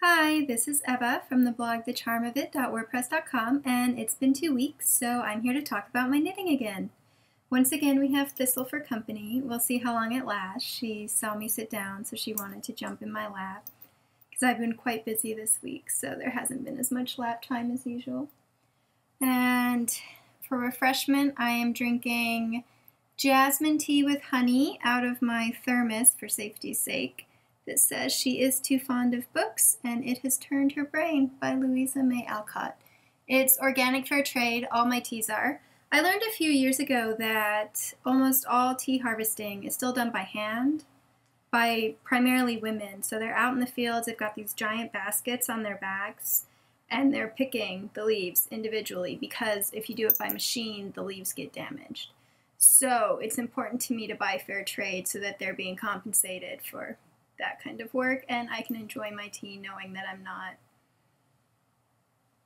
Hi, this is Eva from the blog thecharmofit.wordpress.com, and it's been 2 weeks, so I'm here to talk about my knitting again. Once again, we have Thistle for company. We'll see how long it lasts. She saw me sit down, so she wanted to jump in my lap, because I've been quite busy this week, so there hasn't been as much lap time as usual. And for refreshment, I am drinking jasmine tea with honey out of my thermos for safety's sake. That says She Is Too Fond of Books and It Has Turned Her Brain by Louisa May Alcott. It's organic fair trade, all my teas are. I learned a few years ago that almost all tea harvesting is still done by hand by primarily women. So they're out in the fields, they've got these giant baskets on their backs, and they're picking the leaves individually because if you do it by machine, the leaves get damaged. So it's important to me to buy fair trade so that they're being compensated for that kind of work, and I can enjoy my tea knowing that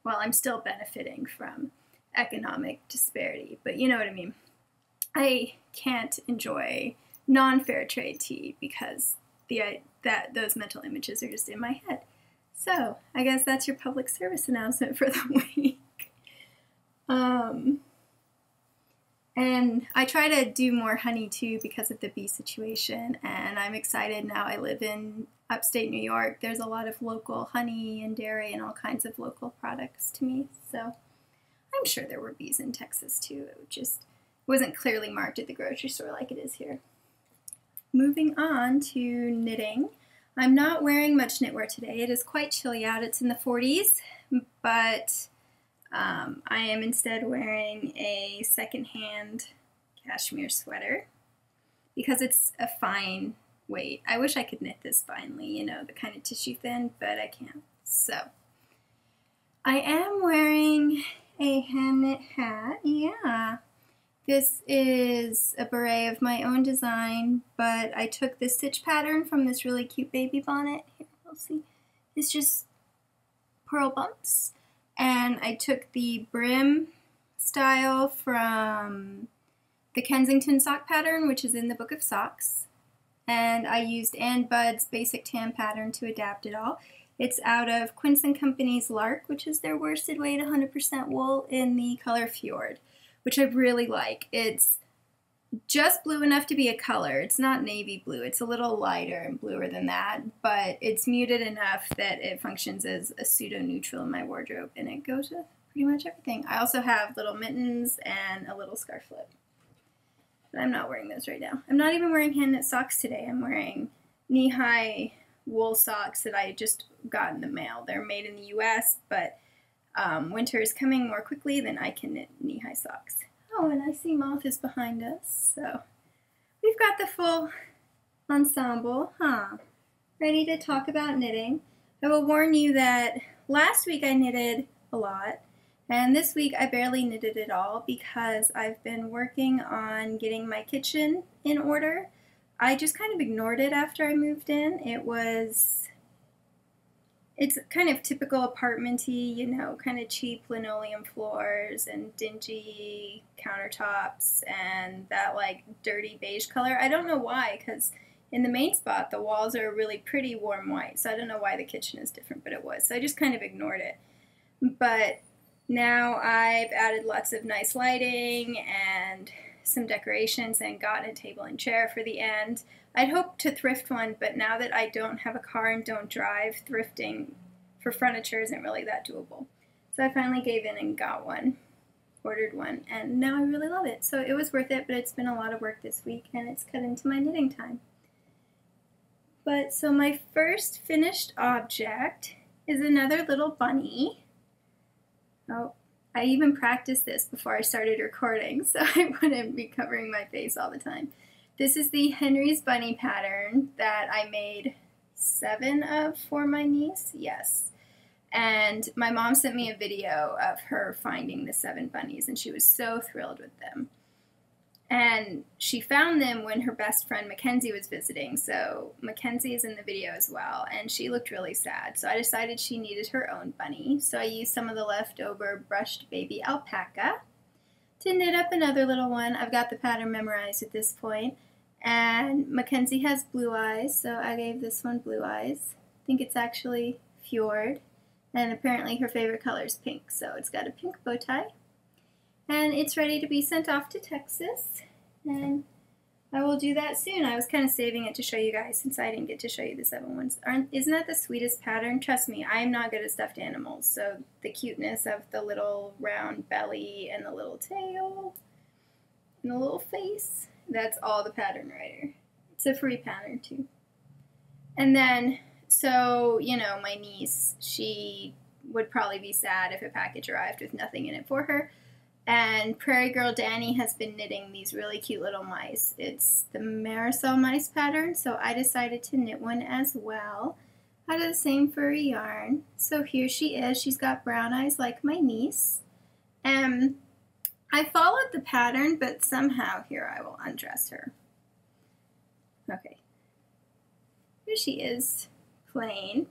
I'm still benefiting from economic disparity, but you know what I mean. I can't enjoy non-fair trade tea because those mental images are just in my head. So I guess that's your public service announcement for the week. And I try to do more honey too because of the bee situation, and I'm excited now. I live in upstate New York. There's a lot of local honey and dairy and all kinds of local products to me, so I'm sure there were bees in Texas too. It just wasn't clearly marked at the grocery store like it is here. Moving on to knitting. I'm not wearing much knitwear today. It is quite chilly out. It's in the 40s, but I am instead wearing a secondhand cashmere sweater because it's a fine weight. I wish I could knit this finely, you know, the kind of tissue thin, but I can't. So I am wearing a Hammett hat. Yeah, this is a beret of my own design, but I took the stitch pattern from this really cute baby bonnet. Here, we'll see. It's just pearl bumps. And I took the brim style from the Kensington sock pattern, which is in the Book of Socks. And I used Ann Budd's basic tan pattern to adapt it all. It's out of Quince & Company's Lark, which is their worsted weight 100% wool in the color Fjord, which I really like. It's just blue enough to be a color. It's not navy blue. It's a little lighter and bluer than that, but it's muted enough that it functions as a pseudo-neutral in my wardrobe, and it goes with pretty much everything. I also have little mittens and a little scarf lip, but I'm not wearing those right now. I'm not even wearing hand-knit socks today. I'm wearing knee-high wool socks that I just got in the mail. They're made in the US, but winter is coming more quickly than I can knit knee-high socks. Oh, and I see Moth is behind us, so we've got the full ensemble, huh? Ready to talk about knitting. I will warn you that last week I knitted a lot, and this week I barely knitted at all because I've been working on getting my kitchen in order. I just kind of ignored it after I moved in. It's kind of typical apartment-y, you know, kind of cheap linoleum floors and dingy countertops and that like dirty beige color. I don't know why, because in the main spot the walls are really pretty warm white, so I don't know why the kitchen is different, but it was. So I just kind of ignored it. But now I've added lots of nice lighting and some decorations and gotten a table and chair for the end. I'd hoped to thrift one, but now that I don't have a car and don't drive, thrifting for furniture isn't really that doable. So I finally gave in and got one, ordered one, and now I really love it. So it was worth it, but it's been a lot of work this week, and it's cut into my knitting time. But so my first finished object is another little bunny. Oh, I even practiced this before I started recording, so I wouldn't be covering my face all the time. This is the Henry's Bunny pattern that I made 7 of for my niece, yes. And my mom sent me a video of her finding the 7 bunnies, and she was so thrilled with them. And she found them when her best friend Mackenzie was visiting, so Mackenzie is in the video as well, and she looked really sad. So I decided she needed her own bunny, so I used some of the leftover brushed baby alpaca to knit up another little one. I've got the pattern memorized at this point, And Mackenzie has blue eyes, so I gave this one blue eyes. I think it's actually fjord, and apparently her favorite color is pink, so it's got a pink bow tie. And it's ready to be sent off to Texas, and I will do that soon. I was kind of saving it to show you guys since I didn't get to show you the 7 ones. Isn't that the sweetest pattern? Trust me, I'm not good at stuffed animals, so the cuteness of the little round belly and the little tail and the little face, that's all the pattern writer. It's a free pattern too. And then, so, you know, my niece, she would probably be sad if a package arrived with nothing in it for her. And Prairie Girl Danny has been knitting these really cute little mice. It's the Marisol mice pattern, so I decided to knit one as well out of the same furry yarn. So here she is. She's got brown eyes like my niece. And I followed the pattern, but somehow, here I will undress her. Okay. Here she is, plain.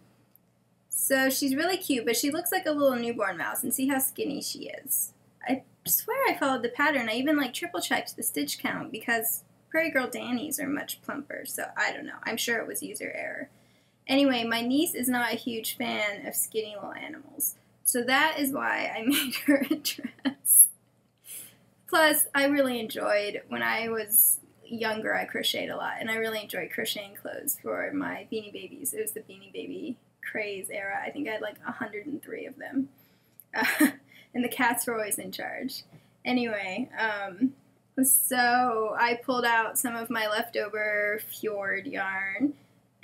So she's really cute, but she looks like a little newborn mouse, and see how skinny she is. I swear I followed the pattern. I even like triple checked the stitch count because Prairie Girl Dannies are much plumper, so I don't know. I'm sure it was user error. Anyway, my niece is not a huge fan of skinny little animals, so that is why I made her a dress. Plus, I really enjoyed, when I was younger, I crocheted a lot, and I really enjoyed crocheting clothes for my Beanie Babies. It was the Beanie Baby craze era. I think I had like 103 of them. And the cats were always in charge. Anyway, so I pulled out some of my leftover fjord yarn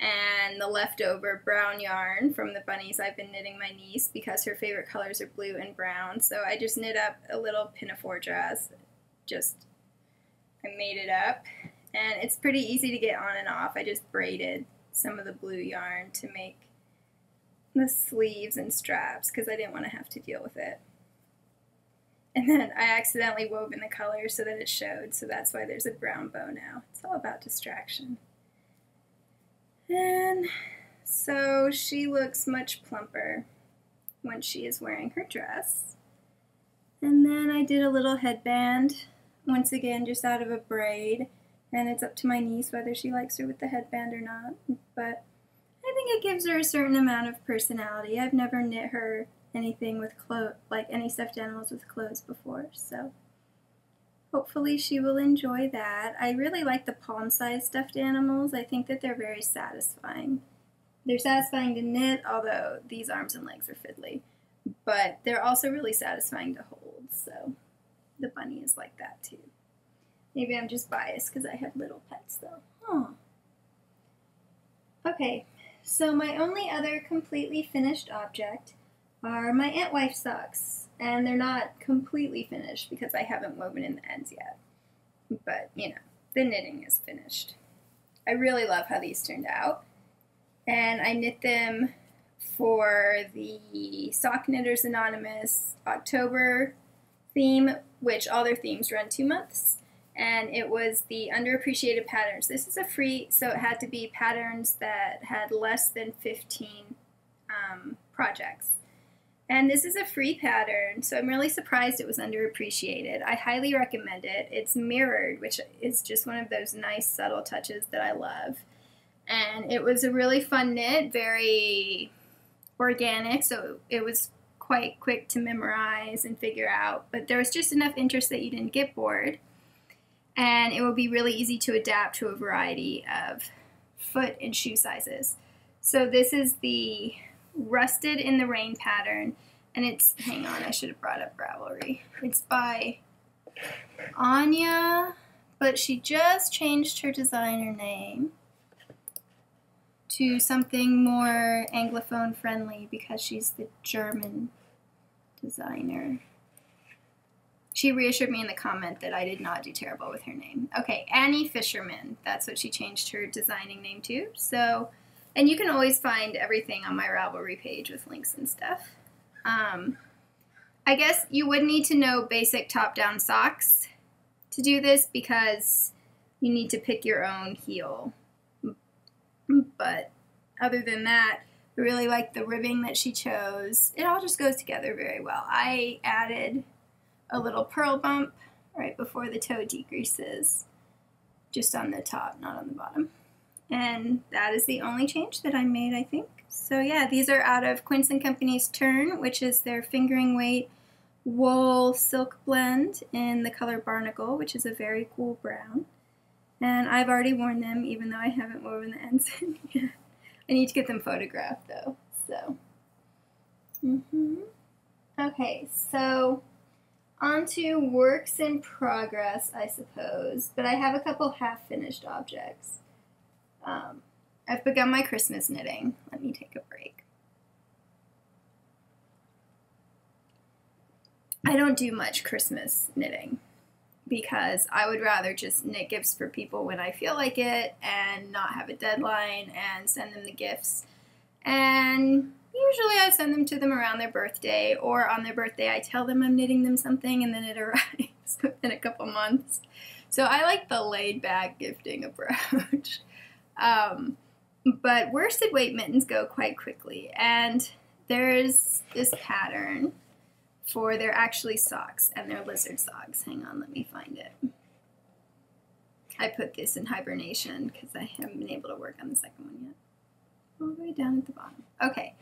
and the leftover brown yarn from the bunnies I've been knitting my niece because her favorite colors are blue and brown. So I just knit up a little pinafore dress. I made it up, and it's pretty easy to get on and off. I just braided some of the blue yarn to make the sleeves and straps because I didn't want to have to deal with it. And then I accidentally wove in the color so that it showed, so that's why there's a brown bow now. It's all about distraction. And so she looks much plumper when she is wearing her dress. And then I did a little headband, once again just out of a braid, and it's up to my niece whether she likes her with the headband or not, but I think it gives her a certain amount of personality. I've never knit her anything with clothes, like any stuffed animals with clothes before, so hopefully she will enjoy that. I really like the palm-sized stuffed animals. I think that they're very satisfying. They're satisfying to knit, although these arms and legs are fiddly, but they're also really satisfying to hold, so the bunny is like that too. Maybe I'm just biased because I have little pets though. Huh. Okay, so my only other completely finished object are my Ant Wife socks, and they're not completely finished because I haven't woven in the ends yet, but you know, the knitting is finished. I really love how these turned out, and I knit them for the Sock Knitters Anonymous October theme, which all their themes run 2 months, and it was the underappreciated patterns. This is a free, so it had to be patterns that had less than 15 projects. And this is a free pattern, so I'm really surprised it was underappreciated. I highly recommend it. It's mirrored, which is just one of those nice subtle touches that I love. And it was a really fun knit, very organic, so it was quite quick to memorize and figure out, but there was just enough interest that you didn't get bored. And it will be really easy to adapt to a variety of foot and shoe sizes. So this is the Rusted in the Rain pattern, and it's, hang on, I should have brought up Ravelry. It's by Anya, but she just changed her designer name to something more Anglophone friendly because she's the German designer. She reassured me in the comment that I did not do terrible with her name. Okay, Annie Fisherman, that's what she changed her designing name to. So, and you can always find everything on my Ravelry page with links and stuff. I guess you would need to know basic top-down socks to do this because you need to pick your own heel. But other than that, I really like the ribbing that she chose. It all just goes together very well. I added a little purl bump right before the toe decreases, just on the top, not on the bottom. And that is the only change that I made, I think. So yeah, these are out of Quince & Company's Turn, which is their fingering weight wool silk blend in the color Barnacle, which is a very cool brown. And I've already worn them, even though I haven't woven the ends in yet. I need to get them photographed though, so. Okay, so on to works in progress, I suppose, but I have a couple half-finished objects. I've begun my Christmas knitting. Let me take a break. I don't do much Christmas knitting because I would rather just knit gifts for people when I feel like it and not have a deadline and send them the gifts. And usually I send them to them around their birthday, or on their birthday I tell them I'm knitting them something and then it arrives within a couple months. So I like the laid-back gifting approach. But worsted weight mittens go quite quickly, and there's this pattern for they're actually socks, and they're lizard socks. Hang on, let me find it. I put this in hibernation because I haven't been able to work on the second one yet. All the way down at the bottom. Okay.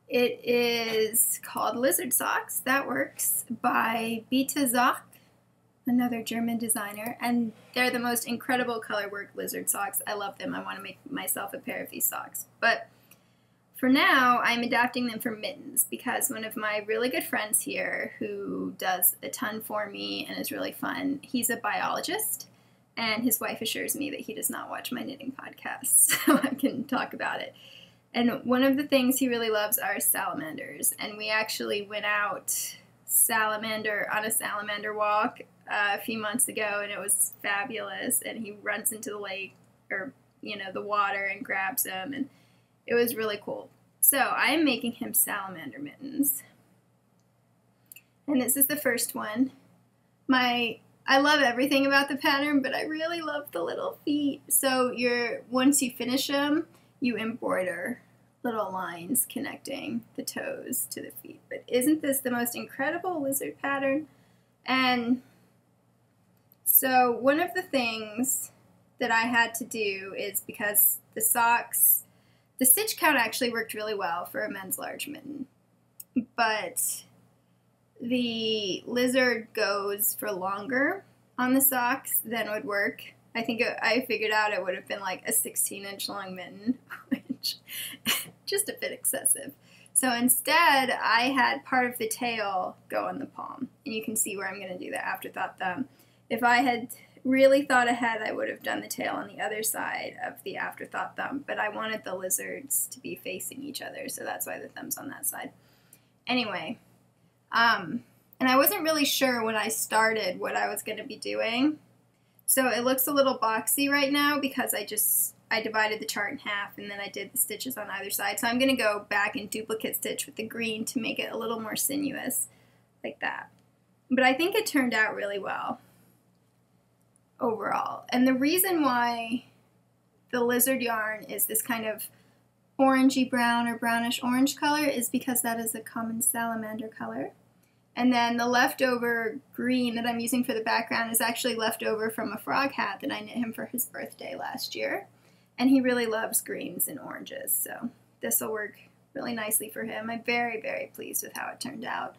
It is called Lizard Socks. That works by Bita Zock, another German designer, and they're the most incredible color work lizard socks. I love them. I want to make myself a pair of these socks. But for now, I'm adapting them for mittens because one of my really good friends here who does a ton for me and is really fun, he's a biologist, and his wife assures me that he does not watch my knitting podcasts, so I can talk about it. And one of the things he really loves are salamanders, and we actually went out on a salamander walk a few months ago, and it was fabulous. And he runs into the lake, or the water, and grabs them, and it was really cool. So I am making him salamander mittens, and this is the first one. I love everything about the pattern, but I really love the little feet. So once you finish them, you embroider little lines connecting the toes to the feet. But isn't this the most incredible lizard pattern? And so one of the things that I had to do is, because the socks, the stitch count actually worked really well for a men's large mitten, but the lizard goes for longer on the socks than would work. I think I figured out it would have been like a 16-inch long mitten, which just a bit excessive. So instead, I had part of the tail go on the palm, and you can see where I'm going to do the afterthought thumb. If I had really thought ahead, I would have done the tail on the other side of the afterthought thumb, but I wanted the lizards to be facing each other, so that's why the thumb's on that side. Anyway, and I wasn't really sure when I started what I was going to be doing, so it looks a little boxy right now because I divided the chart in half and then I did the stitches on either side. So I'm going to go back and duplicate stitch with the green to make it a little more sinuous, like that. But I think it turned out really well overall. And the reason why the lizard yarn is this kind of orangey brown or brownish orange color is because that is a common salamander color. And then the leftover green that I'm using for the background is actually left over from a frog hat that I knit him for his birthday last year. And he really loves greens and oranges, so this will work really nicely for him. I'm very, very pleased with how it turned out.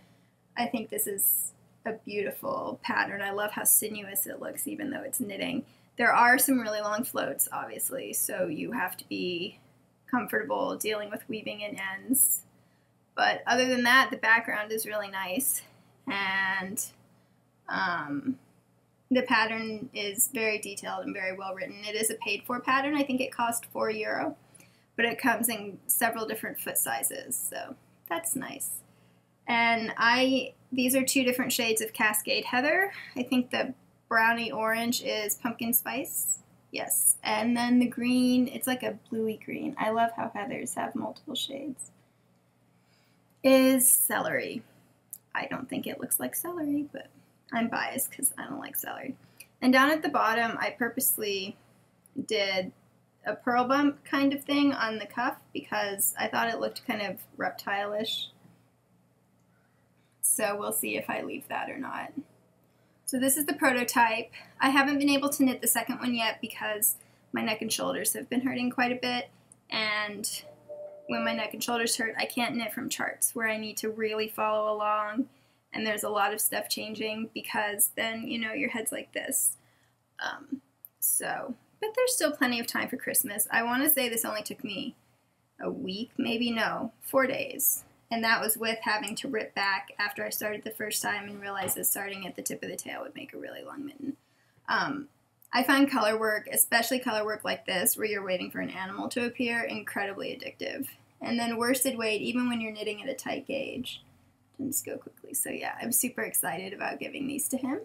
I think this is a beautiful pattern. I love how sinuous it looks even though it's knitting. There are some really long floats, obviously, so you have to be comfortable dealing with weaving in ends. But other than that, the background is really nice, and the pattern is very detailed and very well written. It is a paid-for pattern. I think it cost €4, but it comes in several different foot sizes, so that's nice. And these are 2 different shades of Cascade Heather. I think the brownie orange is Pumpkin Spice. Yes, and then the green, it's like a bluey green. I love how heathers have multiple shades. Is Celery. I don't think it looks like celery, but I'm biased because I don't like celery. And down at the bottom, I purposely did a pearl bump kind of thing on the cuff because I thought it looked kind of reptile-ish. So we'll see if I leave that or not. So this is the prototype. I haven't been able to knit the second one yet because my neck and shoulders have been hurting quite a bit, and when my neck and shoulders hurt, I can't knit from charts where I need to really follow along and there's a lot of stuff changing, because then, you know, your head's like this. But there's still plenty of time for Christmas. I want to say this only took me a week, maybe no, 4 days. And that was with having to rip back after I started the first time and realized that starting at the tip of the tail would make a really long mitten. I find color work, especially color work like this, where you're waiting for an animal to appear, incredibly addictive. And then worsted weight, even when you're knitting at a tight gauge, tends to go quickly. So yeah, I'm super excited about giving these to him.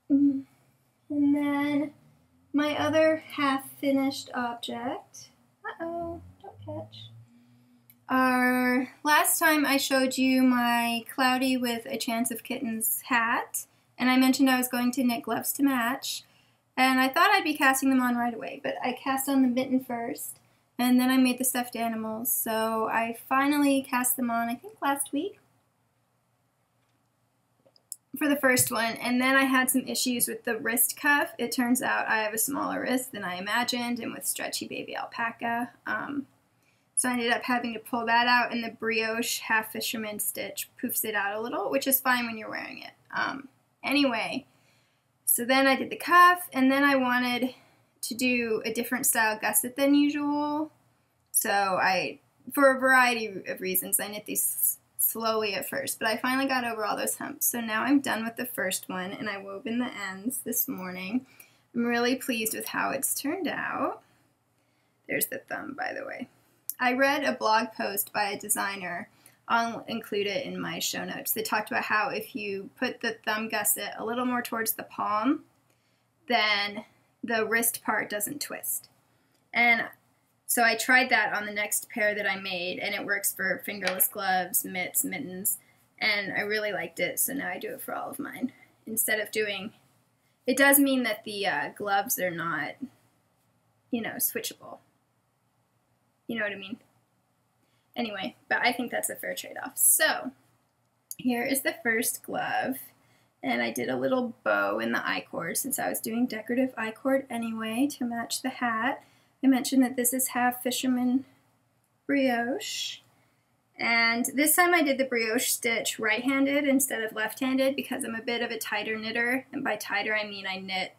And then my other half-finished object, don't catch, last time I showed you my Cloudy with a Chance of Kittens hat, and I mentioned I was going to knit gloves to match, and I thought I'd be casting them on right away, but I cast on the mitten first, and then I made the stuffed animals, so I finally cast them on, I think last week, for the first one, and then I had some issues with the wrist cuff. It turns out I have a smaller wrist than I imagined, and with stretchy baby alpaca, so I ended up having to pull that out, and the brioche half fisherman stitch poofs it out a little, which is fine when you're wearing it. Anyway, so then I did the cuff, and then I wanted to do a different style gusset than usual, so for a variety of reasons, I knit these slowly at first, but I finally got over all those humps. So now I'm done with the first one, and I wove in the ends this morning. I'm really pleased with how it's turned out. There's the thumb, by the way. I read a blog post by a designer, I'll include it in my show notes, that talked about how if you put the thumb gusset a little more towards the palm, then the wrist part doesn't twist. And so I tried that on the next pair that I made, and it works for fingerless gloves, mitts, mittens, and I really liked it, so now I do it for all of mine. Instead of doing, it does mean that the gloves are not, you know, switchable. You know what I mean? Anyway, but I think that's a fair trade-off. So, here is the first glove, and I did a little bow in the I-cord since I was doing decorative I-cord anyway to match the hat. I mentioned that this is half fisherman brioche, and this time I did the brioche stitch right-handed instead of left-handed because I'm a bit of a tighter knitter, and by tighter I mean I knit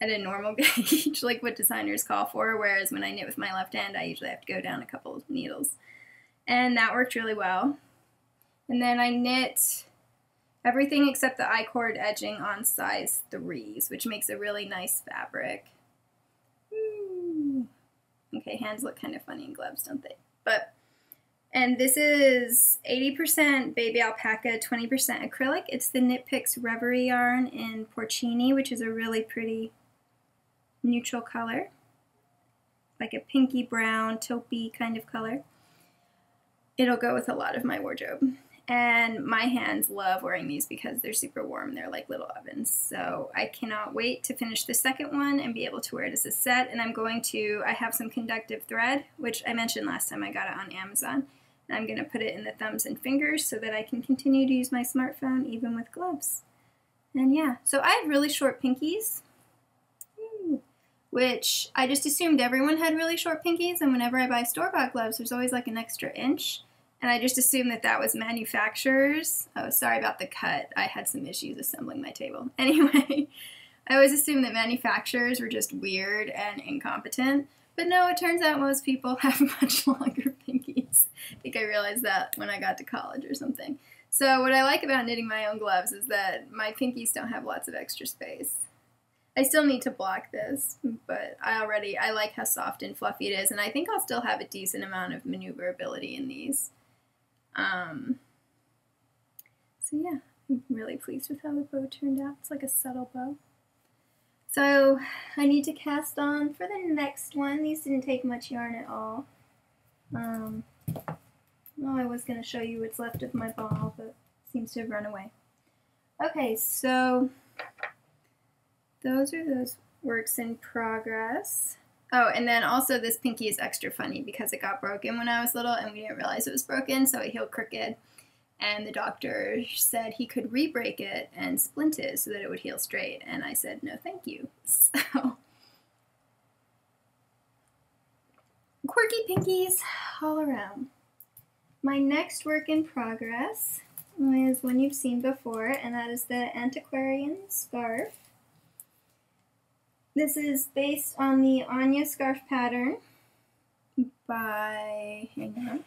at a normal gauge, like what designers call for, whereas when I knit with my left hand I usually have to go down a couple of needles. And that worked really well. And then I knit everything except the I-cord edging on size 3s, which makes a really nice fabric. Okay, hands look kind of funny in gloves, don't they? And this is 80% baby alpaca, 20% acrylic. It's the Knit Picks Reverie yarn in Porcini, which is a really pretty neutral color, like a pinky brown, taupey kind of color. It'll go with a lot of my wardrobe. And my hands love wearing these because they're super warm. They're like little ovens. So I cannot wait to finish the second one and be able to wear it as a set. And I have some conductive thread, which I mentioned last time I got it on Amazon. And I'm going to put it in the thumbs and fingers so that I can continue to use my smartphone even with gloves. And yeah, so I have really short pinkies, which I just assumed everyone had really short pinkies. And whenever I buy store-bought gloves, there's always like an extra inch. And I just assumed that that was manufacturers. Oh, sorry about the cut. I had some issues assembling my table. Anyway, I always assumed that manufacturers were just weird and incompetent. But no, it turns out most people have much longer pinkies. I think I realized that when I got to college or something. So what I like about knitting my own gloves is that my pinkies don't have lots of extra space. I still need to block this, but I like how soft and fluffy it is, and I think I'll still have a decent amount of maneuverability in these. So yeah, I'm really pleased with how the bow turned out. It's like a subtle bow. So I need to cast on for the next one. These didn't take much yarn at all. Well, I was going to show you what's left of my ball, but it seems to have run away. Okay, so those are those works in progress. Oh, and then also this pinky is extra funny because it got broken when I was little and we didn't realize it was broken, so it healed crooked. And the doctor said he could re-break it and splint it so that it would heal straight. And I said, no, thank you. So quirky pinkies all around. My next work in progress is one you've seen before, and that is the Antiquarian Scarf. This is based on the Anya scarf pattern by, hang on,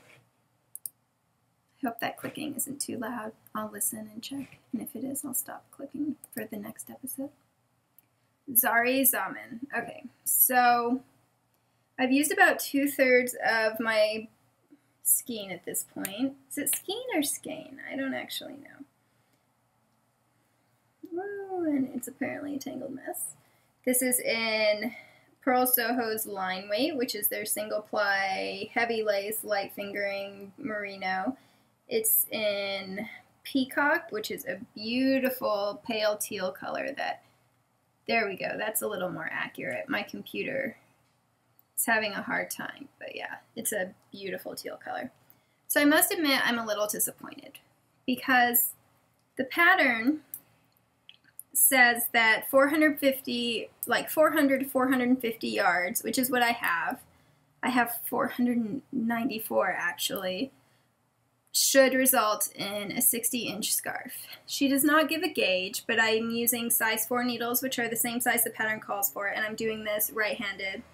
I hope that clicking isn't too loud. I'll listen and check, and if it is, I'll stop clicking for the next episode. Zari Zaman. Okay, so I've used about 2/3 of my skein at this point. Is it skein or skein? I don't actually know. Oh, and it's apparently a tangled mess. This is in Pearl Soho's Line Weight, which is their single ply, heavy lace, light fingering merino. It's in Peacock, which is a beautiful pale teal color that, there we go, that's a little more accurate. My computer is having a hard time, but yeah, it's a beautiful teal color. So I must admit I'm a little disappointed because the pattern says that 400 to 450 yards, which is what I have. I have 494 actually, should result in a 60-inch scarf. She does not give a gauge, but I'm using size 4 needles, which are the same size the pattern calls for, and I'm doing this right-handed,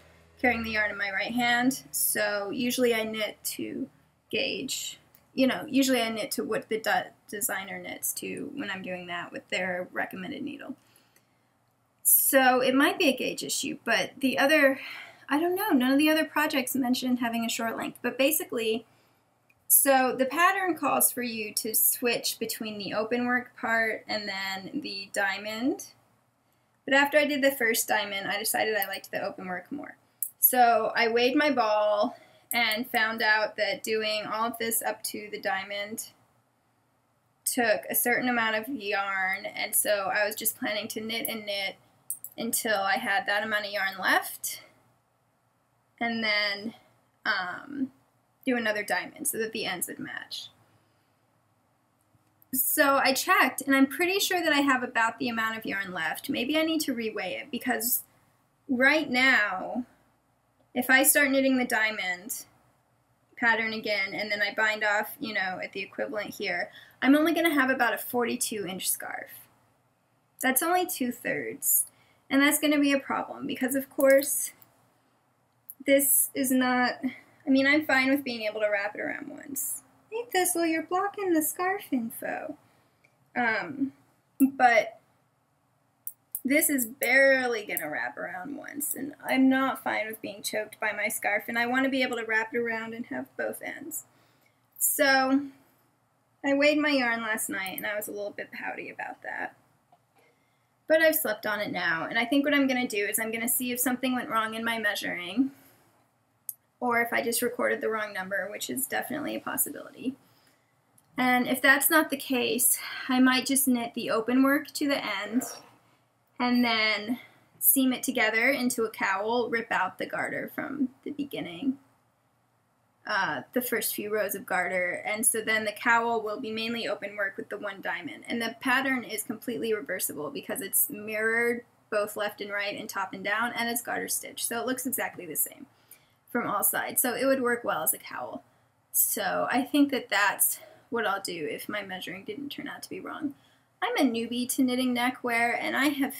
carrying the yarn in my right hand. So usually I knit to gauge. You know, usually I knit to what the designer knits to when I'm doing that with their recommended needle. So it might be a gauge issue, but the other, I don't know, none of the other projects mentioned having a short length. But basically, so the pattern calls for you to switch between the open work part and then the diamond. But after I did the first diamond, I decided I liked the open work more. So I weighed my ball and found out that doing all of this up to the diamond took a certain amount of yarn, and so I was just planning to knit and knit until I had that amount of yarn left, and then do another diamond so that the ends would match. So I checked, and I'm pretty sure that I have about the amount of yarn left. Maybe I need to reweigh it, because right now, if I start knitting the diamond pattern again, and then I bind off, you know, at the equivalent here, I'm only going to have about a 42-inch scarf. That's only 2/3, and that's going to be a problem, because of course, this is not, I mean, I'm fine with being able to wrap it around once. Hey Thistle, you're blocking the scarf info. But this is barely going to wrap around once, and I'm not fine with being choked by my scarf, and I want to be able to wrap it around and have both ends. So I weighed my yarn last night, and I was a little bit pouty about that. But I've slept on it now, and I think what I'm going to do is I'm going to see if something went wrong in my measuring, or if I just recorded the wrong number, which is definitely a possibility. And if that's not the case, I might just knit the open work to the end, and then seam it together into a cowl, rip out the garter from the beginning, the first few rows of garter, and so then the cowl will be mainly open work with the one diamond. And the pattern is completely reversible because it's mirrored both left and right and top and down, and it's garter stitch, so it looks exactly the same from all sides. So it would work well as a cowl. So I think that that's what I'll do if my measuring didn't turn out to be wrong. I'm a newbie to knitting neckwear, and I have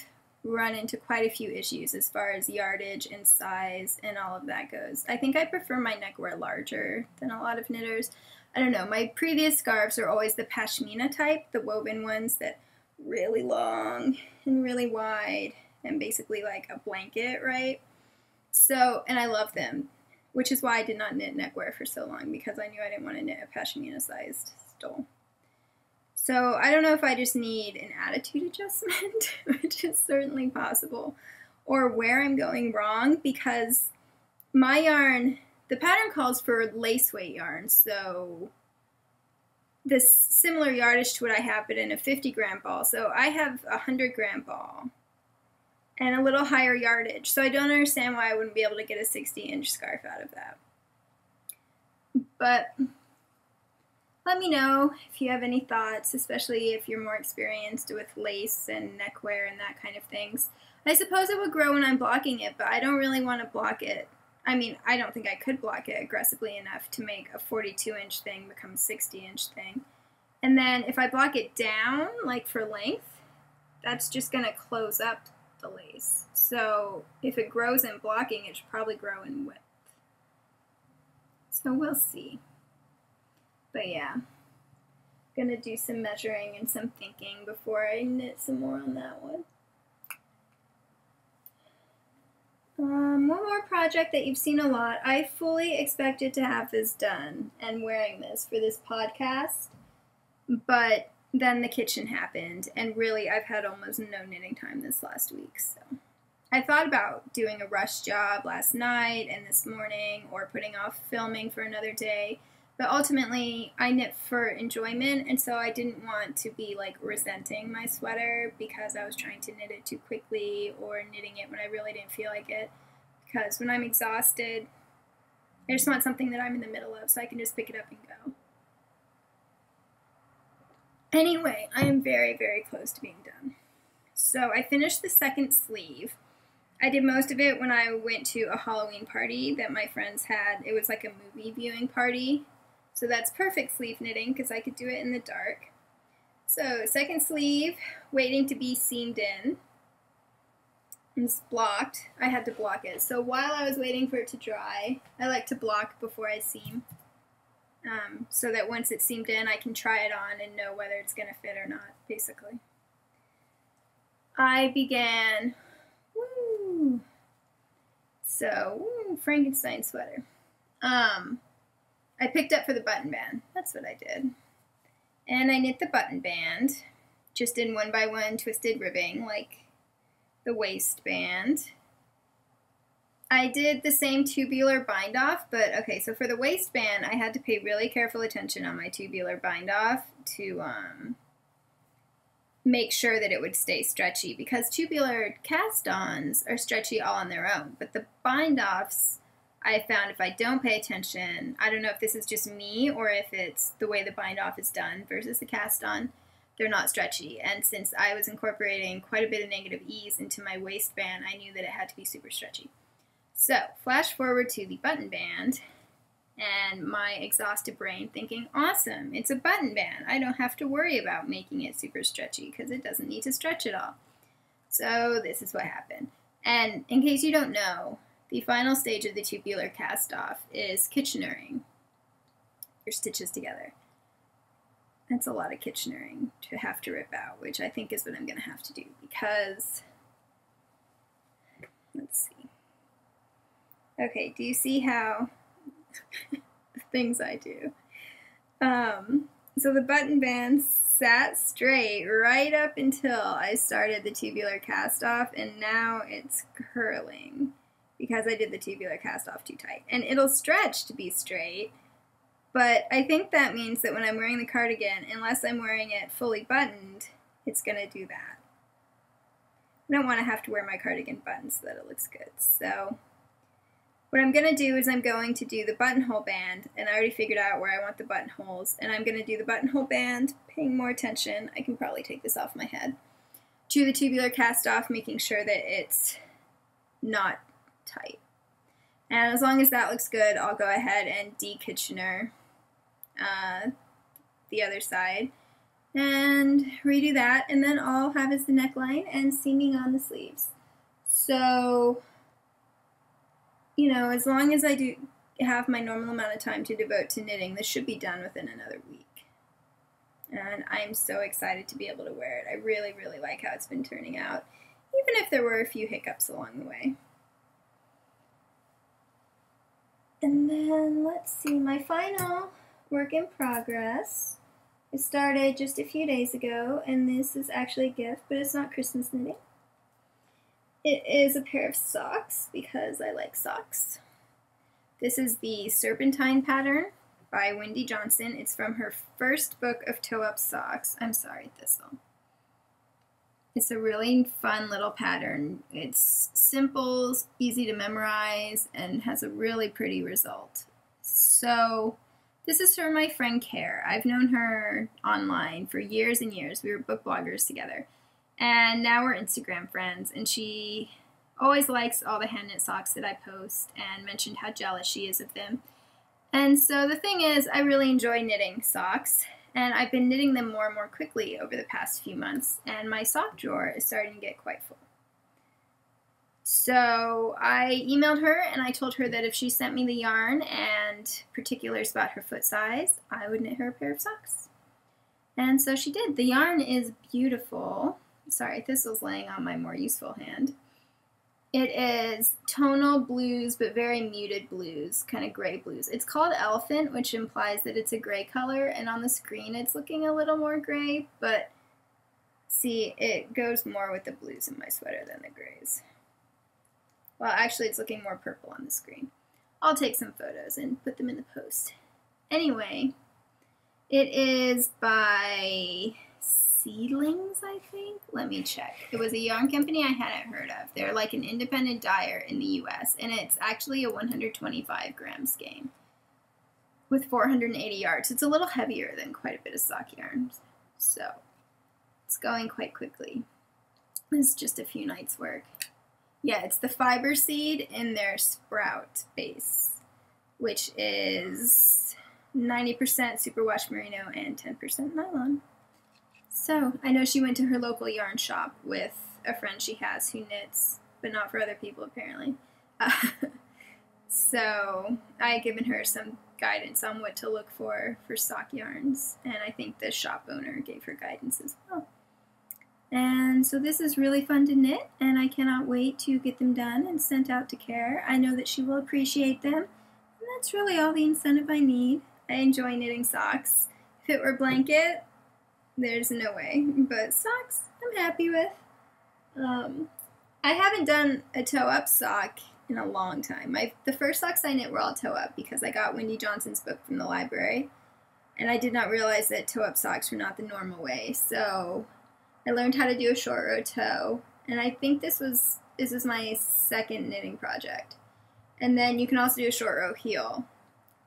run into quite a few issues as far as yardage and size and all of that goes. I think I prefer my neckwear larger than a lot of knitters. I don't know, my previous scarves are always the pashmina type, the woven ones that really long and really wide and basically like a blanket, right? So, and I love them, which is why I did not knit neckwear for so long, because I knew I didn't want to knit a pashmina-sized stole. So I don't know if I just need an attitude adjustment, which is certainly possible, or where I'm going wrong, because my yarn, the pattern calls for lace weight yarn, so this similar yardage to what I have, but in a 50-gram ball. So I have a 100-gram ball and a little higher yardage, so I don't understand why I wouldn't be able to get a 60-inch scarf out of that. But let me know if you have any thoughts, especially if you're more experienced with lace and neckwear and that kind of things. I suppose it would grow when I'm blocking it, but I don't really want to block it I mean, I don't think I could block it aggressively enough to make a 42-inch thing become a 60-inch thing. And then if I block it down, like for length, that's just going to close up the lace. So if it grows in blocking, it should probably grow in width. So we'll see. But yeah, going to do some measuring and some thinking before I knit some more on that one. One more project that you've seen a lot. I fully expected to have this done and wearing this for this podcast, but then the kitchen happened, and really I've had almost no knitting time this last week. So I thought about doing a rush job last night and this morning, or putting off filming for another day, but ultimately I knit for enjoyment, and so I didn't want to be like resenting my sweater because I was trying to knit it too quickly or knitting it when I really didn't feel like it. Because when I'm exhausted, I just want something that I'm in the middle of so I can just pick it up and go. Anyway, I am very, very close to being done. So I finished the second sleeve. I did most of it when I went to a Halloween party that my friends had. It was like a movie viewing party. So that's perfect sleeve knitting because I could do it in the dark. So second sleeve, waiting to be seamed in. It's blocked. I had to block it. So while I was waiting for it to dry, I like to block before I seam. So that once it's seamed in, I can try it on and know whether it's going to fit or not, basically. I began, Frankenstein Sweater. I picked up for the button band. That's what I did. And I knit the button band, just in 1x1 twisted ribbing, like the waistband. I did the same tubular bind off, but okay, so for the waistband, I had to pay really careful attention on my tubular bind off to make sure that it would stay stretchy, because tubular cast-ons are stretchy all on their own, but the bind offs, I found if I don't pay attention, I don't know if this is just me or if it's the way the bind off is done versus the cast-on, they're not stretchy. And since I was incorporating quite a bit of negative ease into my waistband, I knew that it had to be super stretchy. So, flash forward to the button band, and my exhausted brain thinking, awesome, it's a button band. I don't have to worry about making it super stretchy because it doesn't need to stretch at all. So this is what happened. And in case you don't know, the final stage of the tubular cast-off is Kitchenering, your stitches together. That's a lot of Kitchenering to have to rip out, which I think is what I'm going to have to do because, let's see. Okay, do you see how the things I do? So the button band sat straight right up until I started the tubular cast off, and now it's curling because I did the tubular cast off too tight. And it'll stretch to be straight, but I think that means that when I'm wearing the cardigan, unless I'm wearing it fully buttoned, it's going to do that. I don't want to have to wear my cardigan buttoned so that it looks good. So what I'm going to do is I'm going to do the buttonhole band, and I already figured out where I want the buttonholes, and I'm going to do the buttonhole band, paying more attention, I can probably take this off my head, to the tubular cast off, making sure that it's not tight. And as long as that looks good, I'll go ahead and de-Kitchener the other side, and redo that, and then all I'll have is the neckline and seaming on the sleeves. So, you know, as long as I do have my normal amount of time to devote to knitting, this should be done within another week. And I'm so excited to be able to wear it. I really, really like how it's been turning out, even if there were a few hiccups along the way. And then, let's see, my final work in progress. I started just a few days ago, and this is actually a gift, but it's not Christmas knitting. It is a pair of socks, because I like socks. This is the Serpentine pattern by Wendy Johnson. It's from her first book of toe-up socks. I'm sorry, Thistle. It's a really fun little pattern. It's simple, easy to memorize, and has a really pretty result. So this is from my friend Care. I've known her online for years and years. We were book bloggers together. And now we're Instagram friends, and she always likes all the hand knit socks that I post and mentioned how jealous she is of them. And so the thing is, I really enjoy knitting socks, and I've been knitting them more and more quickly over the past few months, and my sock drawer is starting to get quite full. So I emailed her and I told her that if she sent me the yarn and particulars about her foot size, I would knit her a pair of socks. And so she did. The yarn is beautiful. Sorry, Thistle's laying on my more useful hand. It is tonal blues, but very muted blues, kind of gray blues. It's called Elephant, which implies that it's a gray color, and on the screen it's looking a little more gray, but see, it goes more with the blues in my sweater than the grays. Well, actually, it's looking more purple on the screen. I'll take some photos and put them in the post. Anyway, it is by Seedlings, I think. Let me check. It was a yarn company I hadn't heard of. They're like an independent dyer in the US, and it's actually a 125 gram skein with 480 yards. It's a little heavier than quite a bit of sock yarns, so it's going quite quickly. It's just a few nights' work. Yeah, it's the fiber seed in their sprout base, which is 90% superwash merino and 10% nylon. So, I know she went to her local yarn shop with a friend she has who knits, but not for other people apparently. So, I had given her some guidance on what to look for sock yarns, and I think the shop owner gave her guidance as well. And so this is really fun to knit, and I cannot wait to get them done and sent out to Care. I know that she will appreciate them, and that's really all the incentive I need. I enjoy knitting socks. If it were blanket, there's no way, but socks I'm happy with. I haven't done a toe-up sock in a long time. The first socks I knit were all toe-up because I got Wendy Johnson's book from the library, and I did not realize that toe-up socks were not the normal way, so I learned how to do a short row toe, and I think this was my second knitting project. And then you can also do a short row heel.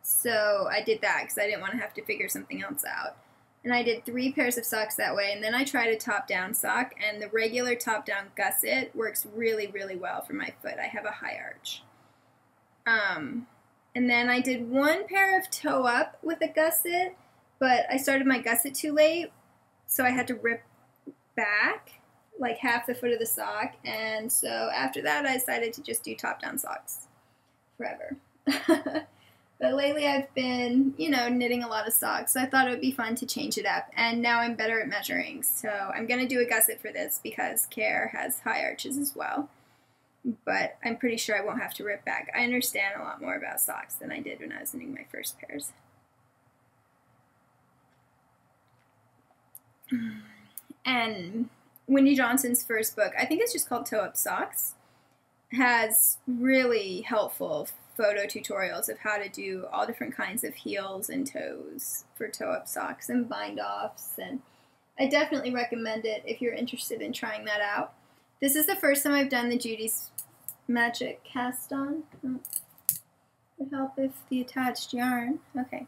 So I did that because I didn't want to have to figure something else out. And I did 3 pairs of socks that way, and then I tried a top-down sock, and the regular top-down gusset works really, really well for my foot. I have a high arch. And then I did 1 pair of toe-up with a gusset, but I started my gusset too late, so I had to rip back like half the foot of the sock, and so after that I decided to just do top-down socks forever. But lately I've been, knitting a lot of socks, so I thought it would be fun to change it up, and now I'm better at measuring, so I'm going to do a gusset for this because Care has high arches as well, but I'm pretty sure I won't have to rip back. I understand a lot more about socks than I did when I was knitting my first pairs. And Wendy Johnson's first book, I think it's just called Toe Up Socks, has really helpful photo tutorials of how to do all different kinds of heels and toes for toe-up socks and bind-offs, and I definitely recommend it if you're interested in trying that out. This is the first time I've done the Judy's Magic cast-on. Oh, would help if the attached yarn. Okay.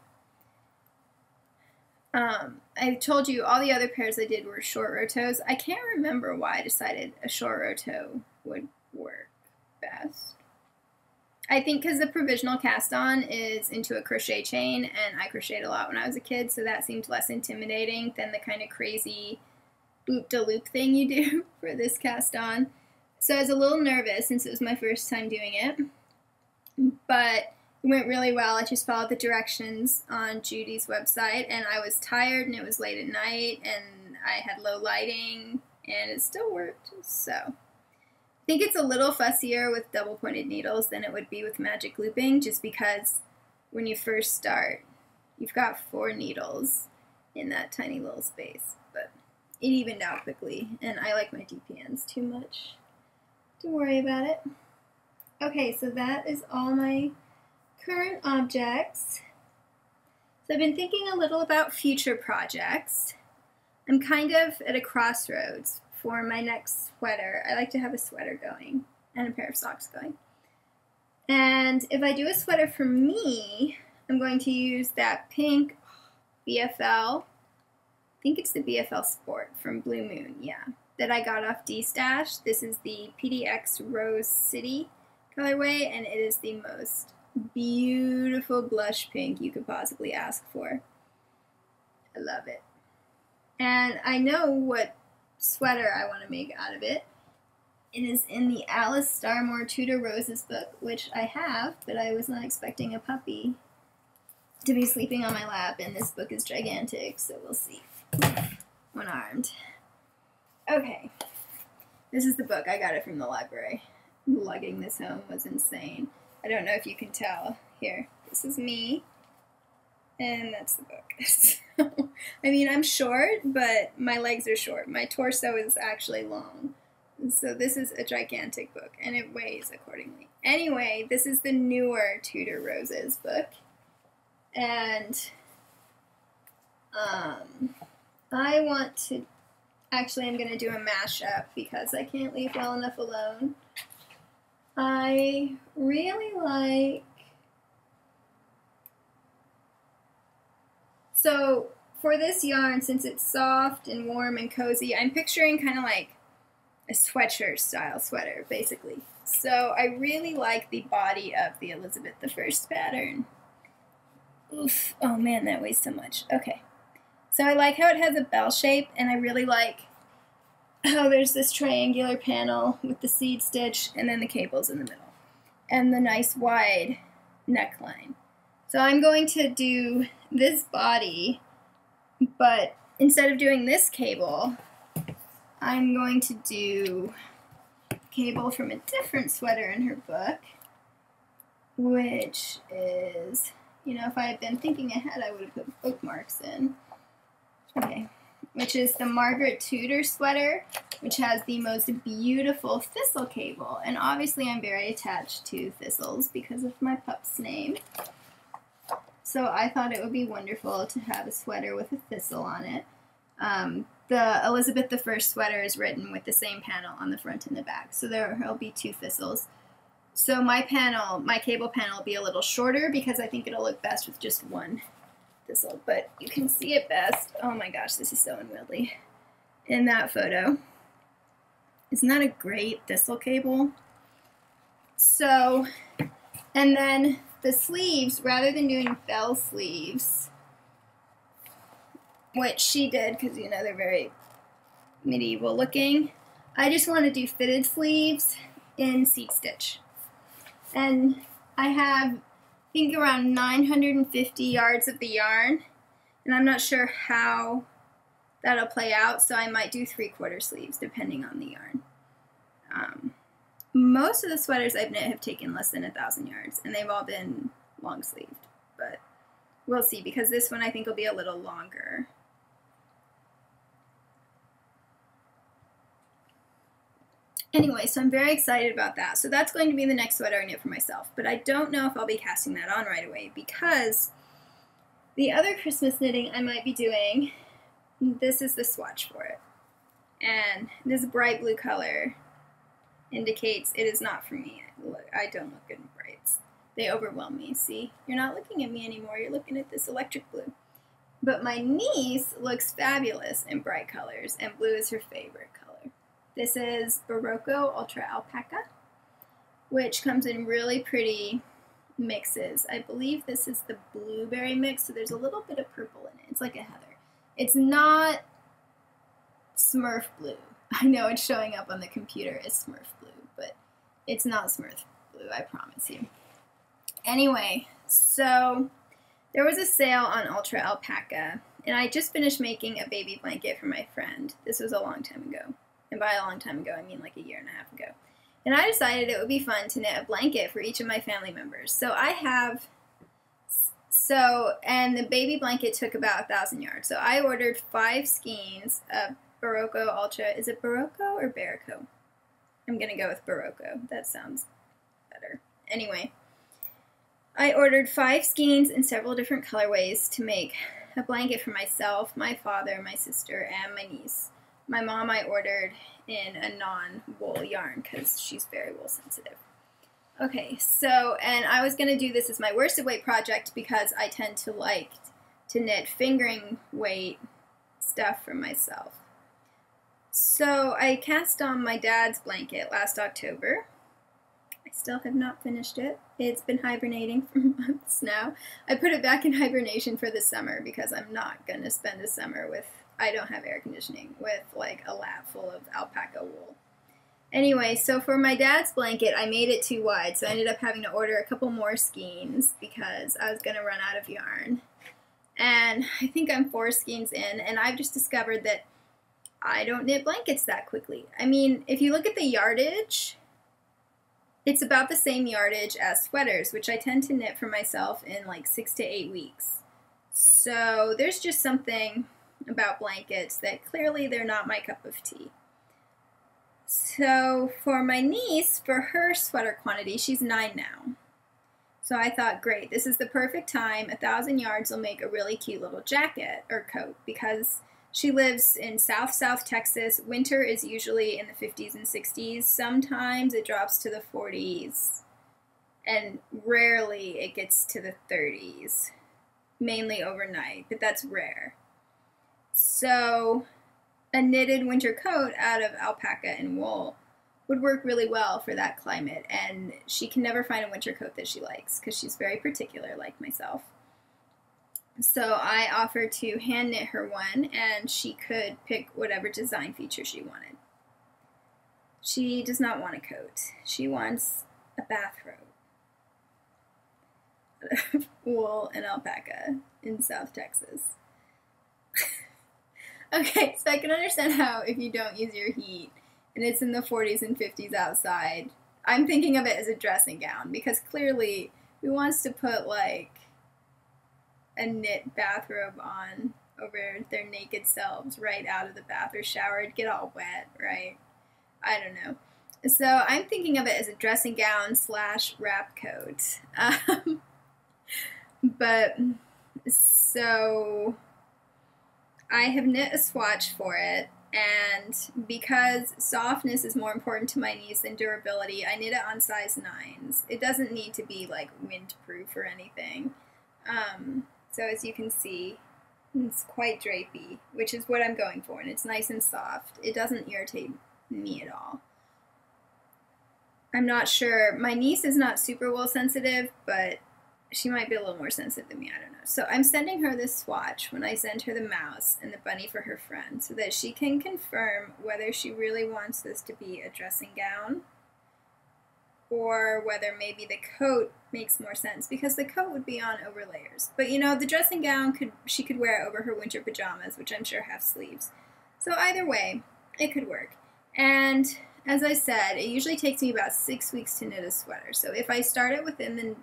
I told you all the other pairs I did were short row toes. I can't remember why I decided a short row toe would work best. I think because the provisional cast on is into a crochet chain, and I crocheted a lot when I was a kid, so that seemed less intimidating than the kind of crazy loop-de-loop thing you do for this cast on. So I was a little nervous since it was my first time doing it, but it went really well. I just followed the directions on Judy's website, and I was tired, and it was late at night, and I had low lighting, and it still worked, so I think it's a little fussier with double-pointed needles than it would be with magic looping, just because when you first start, you've got 4 needles in that tiny little space, but it evened out quickly, and I like my DPNs too much to worry about it. Okay, so that is all my current objects. So I've been thinking a little about future projects. I'm kind of at a crossroads for my next sweater. I like to have a sweater going and a pair of socks going. And if I do a sweater for me, I'm going to use that pink BFL. I think it's the BFL Sport from Blue Moon, yeah. that I got off D-Stash. This is the PDX Rose City colorway, and it is the most beautiful blush pink you could possibly ask for. I love it. And I know what sweater I want to make out of it. It is in the Alice Starmore Tudor Roses book, which I have, but I was not expecting a puppy to be sleeping on my lap, and this book is gigantic, so we'll see. One-armed. Okay. This is the book. I got it from the library. Lugging this home was insane. I don't know if you can tell. Here, this is me, and that's the book. So, I mean, I'm short, but my legs are short. My torso is actually long. So this is a gigantic book, and it weighs accordingly. Anyway, this is the newer Tudor Roses book, and I want to, actually I'm going to do a mashup because I can't leave well enough alone. I really like, so for this yarn, since it's soft and warm and cozy, I'm picturing kind of like a sweatshirt style sweater, basically. So I really like the body of the Elizabeth I pattern. Oof, oh man, that weighs so much. Okay, so I like how it has a bell shape, and I really like how there's this triangular panel with the seed stitch and then the cables in the middle, and the nice wide neckline. So I'm going to do this body, but instead of doing this cable, I'm going to do cable from a different sweater in her book, which is, you know, if I had been thinking ahead, I would have put bookmarks in. Okay, which is the Margaret Tudor sweater, which has the most beautiful thistle cable. And obviously I'm very attached to thistles because of my pup's name. So I thought it would be wonderful to have a sweater with a thistle on it. The Elizabeth I sweater is written with the same panel on the front and the back, so there'll be two thistles. So my cable panel will be a little shorter because I think it'll look best with just one thistle, but you can see it best. Oh my gosh, this is so unwieldy. In that photo. Isn't that a great thistle cable? So, and then the sleeves, rather than doing bell sleeves, which she did because, you know, they're very medieval looking, I just want to do fitted sleeves in seat stitch. And I have, I think, around 950 yards of the yarn, and I'm not sure how that'll play out, so I might do 3/4 sleeves depending on the yarn. Most of the sweaters I've knit have taken less than 1,000 yards, and they've all been long sleeved, but we'll see, because this one I think will be a little longer. Anyway, so I'm very excited about that. So that's going to be the next sweater I knit for myself, but I don't know if I'll be casting that on right away, because the other Christmas knitting I might be doing, this is the swatch for it, and this bright blue color indicates it is not for me. Look, I don't look good in brights. They overwhelm me. See, you're not looking at me anymore, you're looking at this electric blue. But my niece looks fabulous in bright colors, and blue is her favorite color. This is Barocco Ultra Alpaca, which comes in really pretty mixes. I believe this is the blueberry mix, so there's a little bit of purple in it. It's like a heather. It's not Smurf blue. I know it's showing up on the computer as Smurf blue, but it's not Smurf blue, I promise you. Anyway, so there was a sale on Ultra Alpaca, and I just finished making a baby blanket for my friend. This was a long time ago. And by a long time ago, I mean like 1.5 years ago. And I decided it would be fun to knit a blanket for each of my family members. So I have, and the baby blanket took about 1,000 yards. So I ordered 5 skeins of Barocco Ultra. Is it Barocco or Barocco? I'm going to go with Barocco. That sounds better. Anyway, I ordered 5 skeins in several different colorways to make a blanket for myself, my father, my sister, and my niece. My mom I ordered in a non-wool yarn because she's very wool sensitive. Okay, so, and I was going to do this as my worsted weight project because I tend to like to knit fingering weight stuff for myself. So I cast on my dad's blanket last October. I still have not finished it. It's been hibernating for months now. I put it back in hibernation for the summer because I'm not going to spend a summer with, I don't have air conditioning, with like a lap full of alpaca wool. Anyway, so for my dad's blanket, I made it too wide, so I ended up having to order a couple more skeins because I was going to run out of yarn. And I think I'm 4 skeins in, and I've just discovered that I don't knit blankets that quickly. I mean, if you look at the yardage, it's about the same yardage as sweaters, which I tend to knit for myself in like 6 to 8 weeks. So there's just something about blankets that clearly they're not my cup of tea. So for my niece, for her sweater quantity, she's 9 now. So I thought, great, this is the perfect time. 1,000 yards will make a really cute little jacket or coat because she lives in South Texas. Winter is usually in the 50s and 60s. Sometimes it drops to the 40s, and rarely it gets to the 30s, mainly overnight, but that's rare. So a knitted winter coat out of alpaca and wool would work really well for that climate, and she can never find a winter coat that she likes because she's very particular like myself. So I offered to hand knit her one, and she could pick whatever design feature she wanted. She does not want a coat. She wants a bathrobe. Wool and alpaca in South Texas. Okay, so I can understand how if you don't use your heat and it's in the 40s and 50s outside, I'm thinking of it as a dressing gown because clearly who wants to put like a knit bathrobe on over their naked selves right out of the bath or shower, it'd get all wet, right? I don't know. So I'm thinking of it as a dressing gown / wrap coat. But so I have knit a swatch for it, and because softness is more important to my niece than durability, I knit it on size 9s. It doesn't need to be like windproof or anything. So as you can see, it's quite drapey, which is what I'm going for, and it's nice and soft. It doesn't irritate me at all. I'm not sure. My niece is not super wool sensitive, but she might be a little more sensitive than me. I don't know. So I'm sending her this swatch when I send her the mouse and the bunny for her friend so that she can confirm whether she really wants this to be a dressing gown or whether maybe the coat makes more sense because the coat would be on over layers. But you know, the dressing gown she could wear over her winter pajamas, which I'm sure have sleeves. So either way, it could work. And as I said, it usually takes me about 6 weeks to knit a sweater. So if I start it within the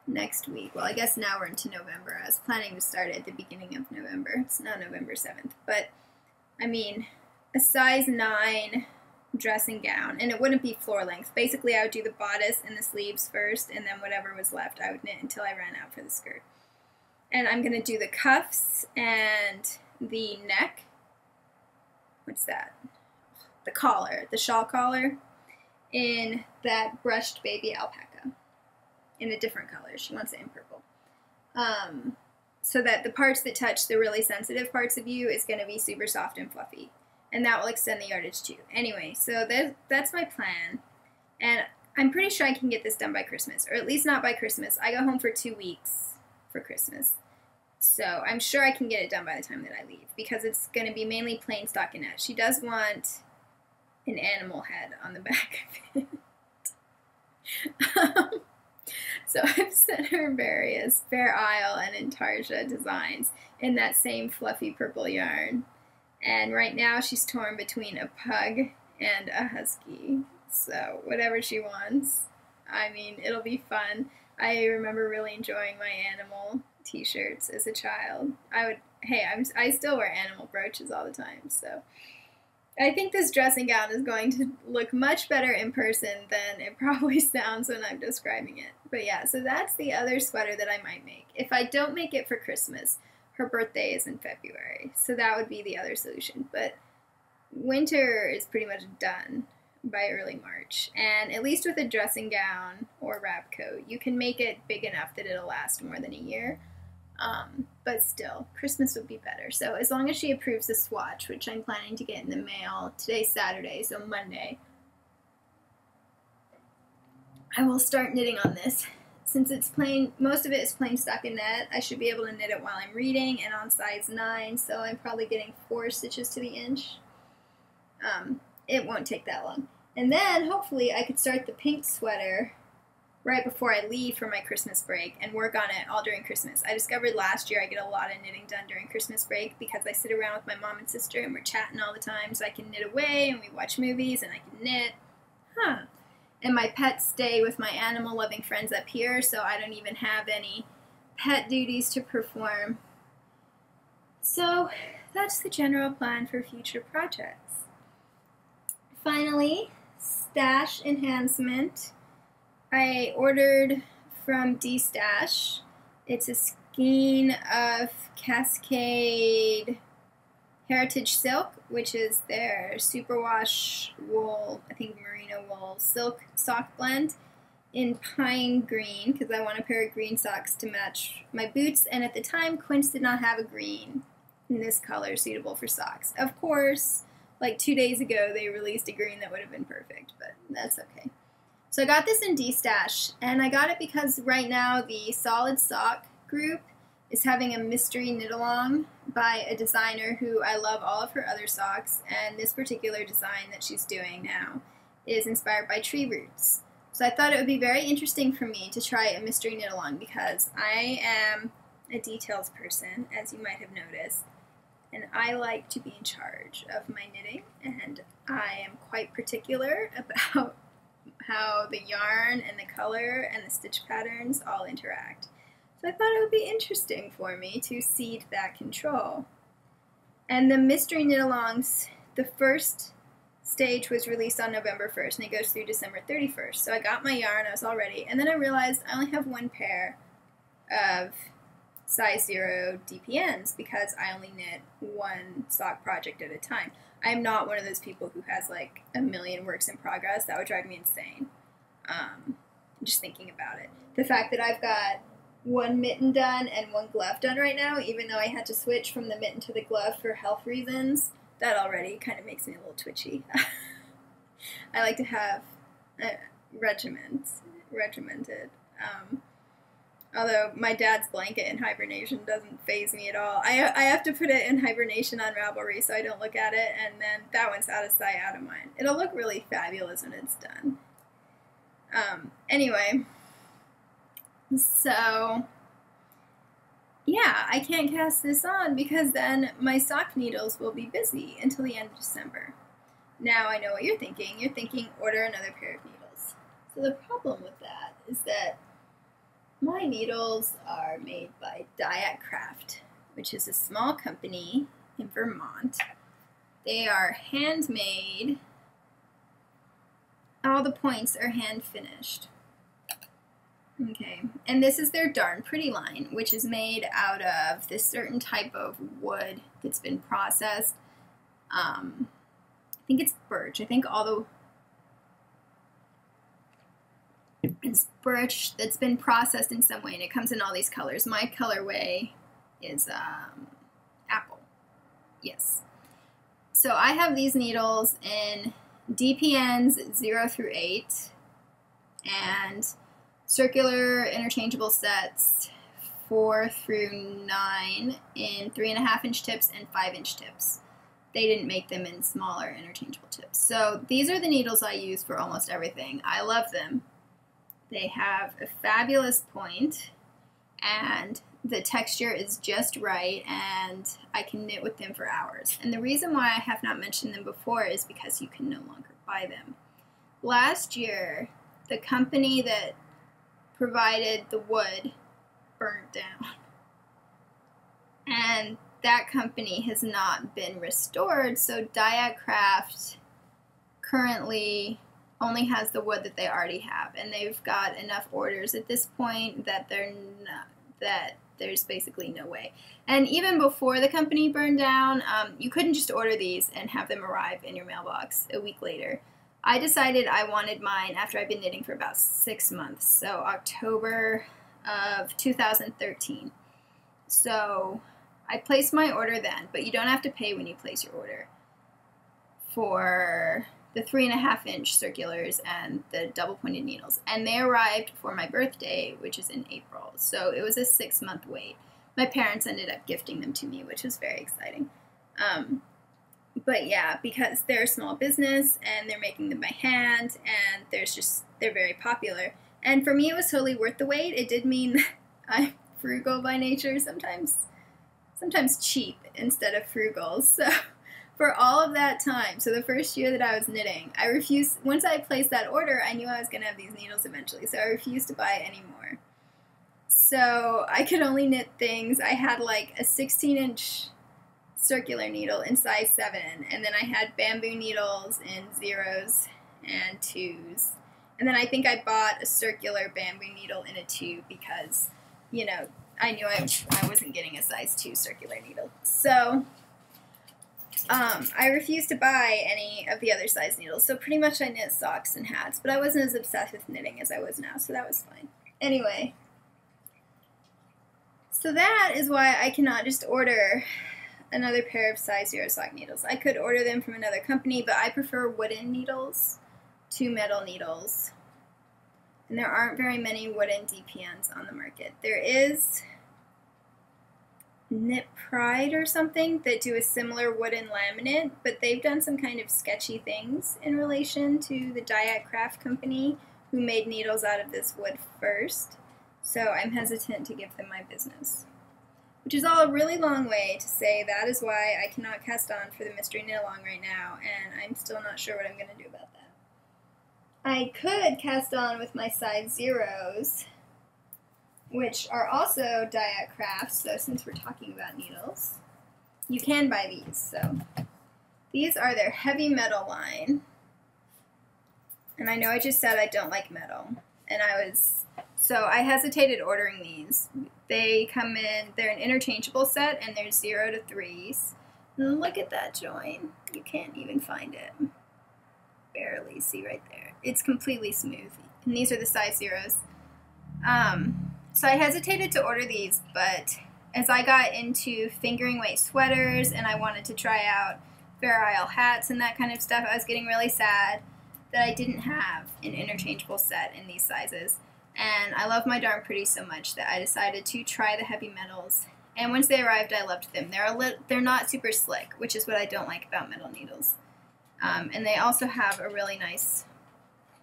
next week, well, I guess now we're into November. I was planning to start it at the beginning of November. It's now November 7th. But, I mean, a size 9 dressing gown, and it wouldn't be floor length. Basically, I would do the bodice and the sleeves first, and then whatever was left, I would knit until I ran out for the skirt. And I'm going to do the cuffs and the neck. What's that? The collar, the shawl collar, in that brushed baby alpaca in a different color. She wants it in purple. So that the parts that touch the really sensitive parts of you is going to be super soft and fluffy. And that will extend the yardage too. Anyway, so that's my plan. And I'm pretty sure I can get this done by Christmas, or at least not by Christmas. I go home for 2 weeks for Christmas. So I'm sure I can get it done by the time that I leave, because it's going to be mainly plain stockinette. She does want an animal head on the back of it. So I've sent her various Fair Isle and Intarsia designs in that same fluffy purple yarn. And right now she's torn between a pug and a husky. So whatever she wants. I mean, it'll be fun. I remember really enjoying my animal t-shirts as a child. I still wear animal brooches all the time, so I think this dressing gown is going to look much better in person than it probably sounds when I'm describing it. But yeah, so that's the other sweater that I might make. If I don't make it for Christmas, her birthday is in February, so that would be the other solution. But winter is pretty much done by early March, and at least with a dressing gown or wrap coat, you can make it big enough that it'll last more than a year. But still, Christmas would be better. So as long as she approves the swatch, which I'm planning to get in the mail, today's Saturday, so Monday, I will start knitting on this. Since it's plain, most of it is plain stockinette, I should be able to knit it while I'm reading and on size 9, so I'm probably getting 4 stitches to the inch. It won't take that long. And then, hopefully, I could start the pink sweater right before I leave for my Christmas break and work on it all during Christmas. I discovered last year I get a lot of knitting done during Christmas break because I sit around with my mom and sister and we're chatting all the time, so I can knit away and we watch movies and I can knit. And my pets stay with my animal-loving friends up here, so I don't even have any pet duties to perform. So that's the general plan for future projects. Finally, stash enhancement. I ordered from D-Stash. It's a skein of Cascade Heritage Silk, which is their superwash wool, I think merino wool, silk sock blend in pine green, because I want a pair of green socks to match my boots, and at the time, Quince did not have a green in this color suitable for socks. Of course, like 2 days ago, they released a green that would have been perfect, but that's okay. So I got this in D-Stash, and I got it because right now the Solid Sock group is having a mystery knit-along by a designer who I love all of her other socks, and this particular design that she's doing now is inspired by tree roots. So I thought it would be very interesting for me to try a mystery knit-along because I am a details person, as you might have noticed, and I like to be in charge of my knitting, and I am quite particular about how the yarn and the color and the stitch patterns all interact. So I thought it would be interesting for me to cede that control. And the mystery knit-alongs, the first stage was released on November 1st, and it goes through December 31st. So I got my yarn, I was all ready, and then I realized I only have one pair of size 0 DPNs because I only knit one sock project at a time. I'm not one of those people who has like a million works in progress. That would drive me insane. Just thinking about it. The fact that I've got one mitten done and one glove done right now, even though I had to switch from the mitten to the glove for health reasons, that already kind of makes me a little twitchy. I like to have regimented. Although my dad's blanket in hibernation doesn't faze me at all. I have to put it in hibernation on Ravelry so I don't look at it, and then that one's out of sight, out of mind. It'll look really fabulous when it's done. Anyway, so yeah, I can't cast this on because then my sock needles will be busy until the end of December. Now I know what you're thinking. You're thinking, order another pair of needles. So the problem with that is that my needles are made by Dietcraft, which is a small company in Vermont. They are handmade. All the points are hand finished. Okay, and this is their Darn Pretty line, which is made out of this certain type of wood that's been processed. I think it's birch. I think all the it's birch that's been processed in some way, and it comes in all these colors. My colorway is apple. Yes. So I have these needles in DPNs 0 through 8 and circular interchangeable sets 4 through 9 in 3.5 inch tips and 5 inch tips. They didn't make them in smaller interchangeable tips. So these are the needles I use for almost everything. I love them. They have a fabulous point, and the texture is just right, and I can knit with them for hours. And the reason why I have not mentioned them before is because you can no longer buy them. Last year, the company that provided the wood burnt down, and that company has not been restored, so Dietcraft currently only has the wood that they already have, and they've got enough orders at this point that there's basically no way. And even before the company burned down, you couldn't just order these and have them arrive in your mailbox a week later. I decided I wanted mine after I've been knitting for about 6 months, so October of 2013. So I placed my order then, but you don't have to pay when you place your order for the 3.5-inch circulars and the double pointed needles. And they arrived for my birthday, which is in April. So it was a 6-month wait. My parents ended up gifting them to me, which was very exciting. But yeah, because they're a small business and they're making them by hand and they're very popular. And for me, it was totally worth the wait. It did mean I'm frugal by nature, sometimes cheap instead of frugal. So for all of that time, so the first year that I was knitting, I refused, once I placed that order, I knew I was going to have these needles eventually, so I refused to buy any more. So I could only knit things. I had like a 16-inch circular needle in size 7, and then I had bamboo needles in 0s and 2s. And then I think I bought a circular bamboo needle in a 2 because, you know, I knew I wasn't getting a size 2 circular needle. So I refused to buy any of the other size needles. So pretty much I knit socks and hats, but I wasn't as obsessed with knitting as I was now, so that was fine. Anyway, so that is why I cannot just order another pair of size 0 sock needles. I could order them from another company, but I prefer wooden needles to metal needles. And there aren't very many wooden DPNs on the market. There is Knit Pride or something that do a similar wooden laminate, but they've done some kind of sketchy things in relation to the Dietcraft company who made needles out of this wood first. So I'm hesitant to give them my business. Which is all a really long way to say that is why I cannot cast on for the Mystery Knit Along right now, and I'm still not sure what I'm going to do about that. I could cast on with my size 0s, which are also Dietcraft, so since we're talking about needles, you can buy these. So these are their heavy metal line, and I know I just said I don't like metal, and so I hesitated ordering these. They come in, they're an interchangeable set, and they're 0 to 3s. And look at that join. You can't even find it. Barely, see right there. It's completely smooth. And these are the size 0s. So I hesitated to order these, but as I got into fingering weight sweaters and I wanted to try out Fair Isle hats and that kind of stuff, I was getting really sad that I didn't have an interchangeable set in these sizes. And I love my Darn Pretty so much that I decided to try the heavy metals. And once they arrived, I loved them. They're not super slick, which is what I don't like about metal needles. And they also have a really nice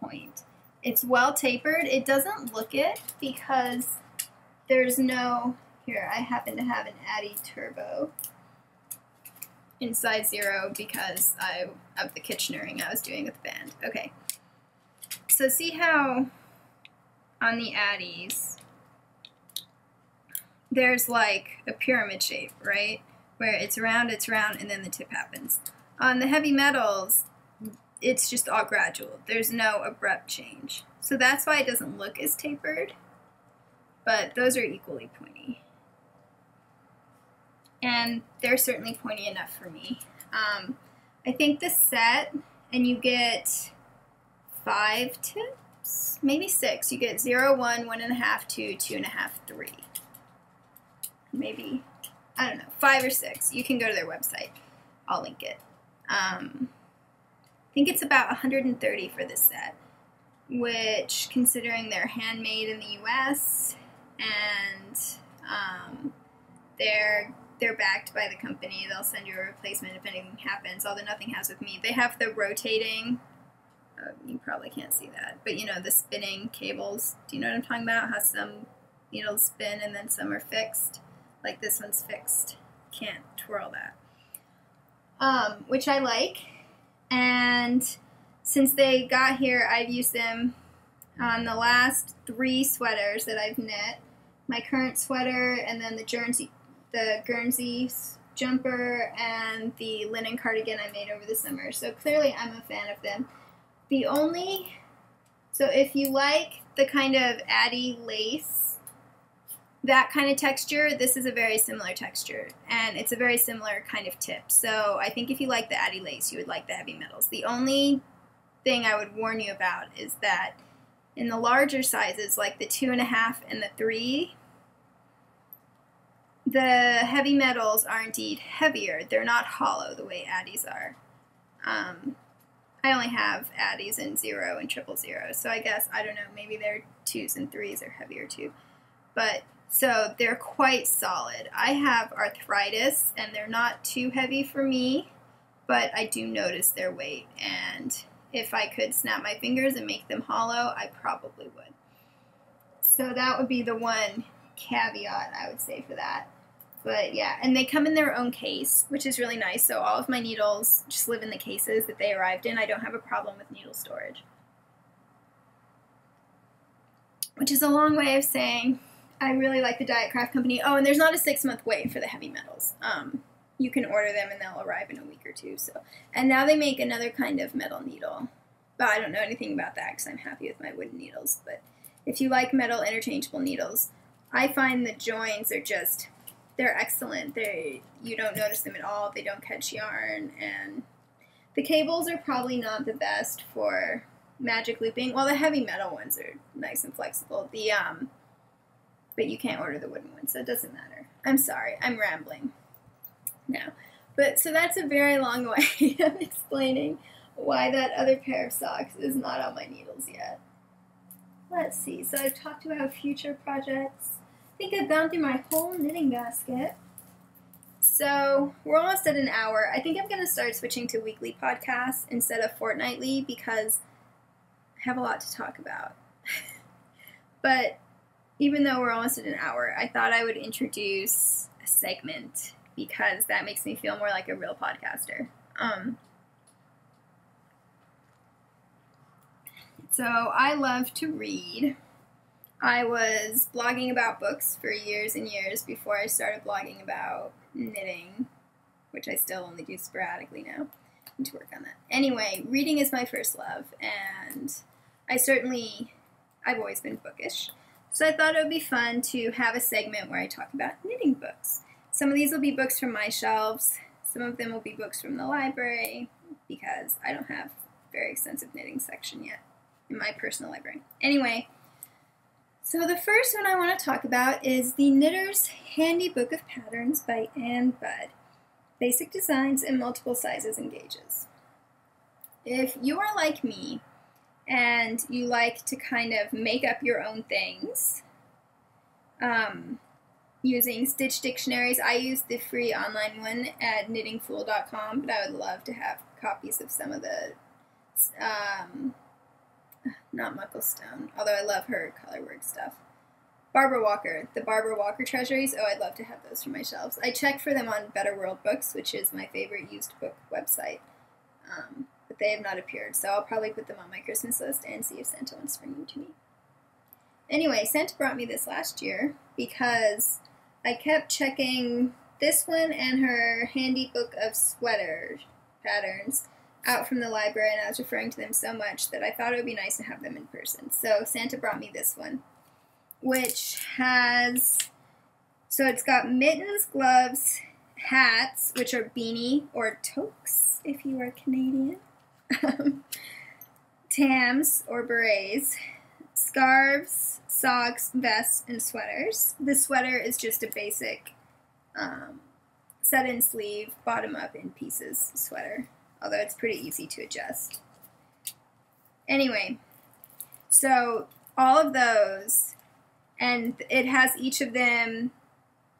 point. It's well tapered. It doesn't look it because there's no... Here, I happen to have an Addy Turbo in size 0 because of the Kitchenering I was doing with the band. Okay. So see how on the Addies, there's like a pyramid shape, right? Where it's round, and then the tip happens. On the heavy metals, it's just all gradual. There's no abrupt change. So that's why it doesn't look as tapered, but those are equally pointy. And they're certainly pointy enough for me. I think the set, and you get 5 tips, maybe 6. You get 0, 1, 1.5, 2, 2.5, 3. Maybe, I don't know, 5 or 6. You can go to their website. I'll link it. I think it's about 130 for this set, which, considering they're handmade in the US and they're backed by the company, they'll send you a replacement if anything happens, although nothing has with me. They have the rotating, you probably can't see that, but you know, the spinning cables. Do you know what I'm talking about? How some needles spin and then some are fixed? Like this one's fixed. Can't twirl that. Which I like, and since they got here, I've used them on the last 3 sweaters that I've knit. My current sweater, and then the Guernsey jumper, and the linen cardigan I made over the summer. So clearly I'm a fan of them. So if you like the kind of Addy lace, that kind of texture, this is a very similar texture, and it's a very similar kind of tip. So I think if you like the Addy lace, you would like the heavy metals. The only thing I would warn you about is that in the larger sizes, like the 2.5 and the 3, the heavy metals are indeed heavier. They're not hollow the way Addies are. I only have Addies in 0 and 000, so I guess, I don't know, maybe their 2s and 3s are heavier too. But, so they're quite solid. I have arthritis, and they're not too heavy for me, but I do notice their weight, and if I could snap my fingers and make them hollow, I probably would. So that would be the one caveat I would say for that. But yeah, and they come in their own case, which is really nice. So all of my needles just live in the cases that they arrived in. I don't have a problem with needle storage. Which is a long way of saying I really like the Dietcraft company. Oh, and there's not a 6-month wait for the heavy metals. You can order them and they'll arrive in a week or two. So, and now they make another kind of metal needle. But I don't know anything about that because I'm happy with my wooden needles. But if you like metal interchangeable needles, I find the joins are just... they're excellent. You don't notice them at all. They don't catch yarn, and the cables are probably not the best for magic looping. Well, the heavy metal ones are nice and flexible. But you can't order the wooden ones, so it doesn't matter. I'm sorry, I'm rambling now. But so that's a very long way of explaining why that other pair of socks is not on my needles yet. Let's see. So I've talked about future projects. I think I've gone through my whole knitting basket. So we're almost at an hour. I think I'm going to start switching to weekly podcasts instead of fortnightly because I have a lot to talk about. But even though we're almost at an hour, I thought I would introduce a segment because that makes me feel more like a real podcaster. So I love to read. I was blogging about books for years and years before I started blogging about knitting, which I still only do sporadically now. I need to work on that. Anyway, reading is my first love, and I've always been bookish. So I thought it would be fun to have a segment where I talk about knitting books. Some of these will be books from my shelves. Some of them will be books from the library, because I don't have a very extensive knitting section yet in my personal library. Anyway, so the first one I want to talk about is The Knitter's Handy Book of Patterns by Anne Budd. Basic designs in multiple sizes and gauges. If you are like me and you like to kind of make up your own things using stitch dictionaries, I use the free online one at knittingfool.com, but I would love to have copies of some of the not Mucklestone, although I love her colorwork stuff. Barbara Walker, the Barbara Walker treasuries. Oh, I'd love to have those for my shelves. I check for them on Better World Books, which is my favorite used book website, but they have not appeared, so I'll probably put them on my Christmas list and see if Santa wants to bring them to me. Anyway, Santa brought me this last year because I kept checking this one and her handy book of sweater patterns out from the library, and I was referring to them so much that I thought it would be nice to have them in person. So Santa brought me this one, which has, so it's got mittens, gloves, hats, which are beanie or toques if you are Canadian, tams or berets, scarves, socks, vests, and sweaters. The sweater is just a basic set-in sleeve, bottom-up in pieces sweater, although it's pretty easy to adjust. Anyway, so all of those, and it has each of them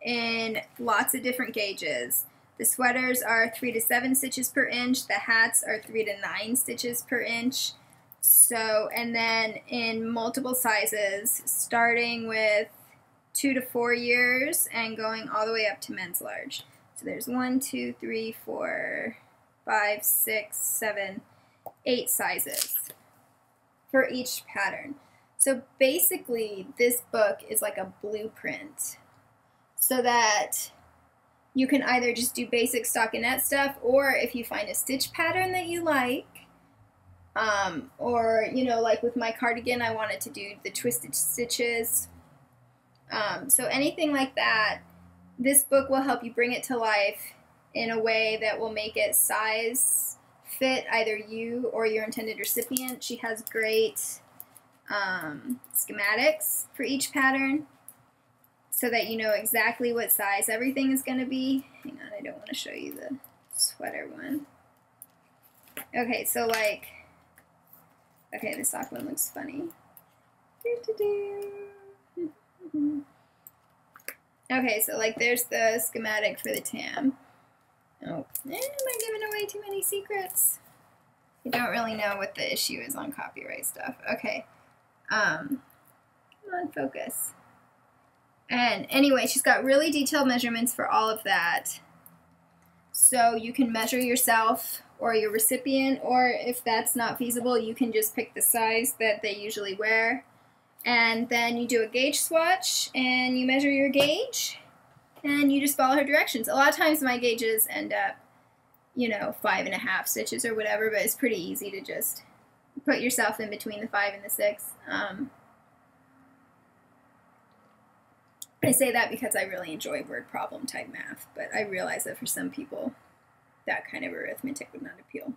in lots of different gauges. The sweaters are 3 to 7 stitches per inch, the hats are 3 to 9 stitches per inch, so, and then in multiple sizes, starting with 2 to 4 years and going all the way up to men's large. So there's 1, 2, 3, 4, 5, 6, 7, 8 sizes for each pattern. So basically, this book is like a blueprint so that you can either just do basic stockinette stuff, or if you find a stitch pattern that you like, or, you know, like with my cardigan, I wanted to do the twisted stitches. So anything like that, this book will help you bring it to life in a way that will make it size fit either you or your intended recipient. She has great schematics for each pattern. so that you know exactly what size everything is going to be. Hang on, I don't want to show you the sweater one. Okay, so like, okay, the sock one looks funny. Okay, so like there's the schematic for the tam. Oh, am I giving away too many secrets? You don't really know what the issue is on copyright stuff. Okay, come on, focus. And anyway, she's got really detailed measurements for all of that. So you can measure yourself or your recipient, or if that's not feasible, you can just pick the size that they usually wear. And then you do a gauge swatch, and you measure your gauge, and you just follow her directions. A lot of times my gauges end up, you know, 5.5 stitches or whatever, but it's pretty easy to just put yourself in between the 5 and the 6. I say that because I really enjoy word problem type math, but I realize that for some people that kind of arithmetic would not appeal.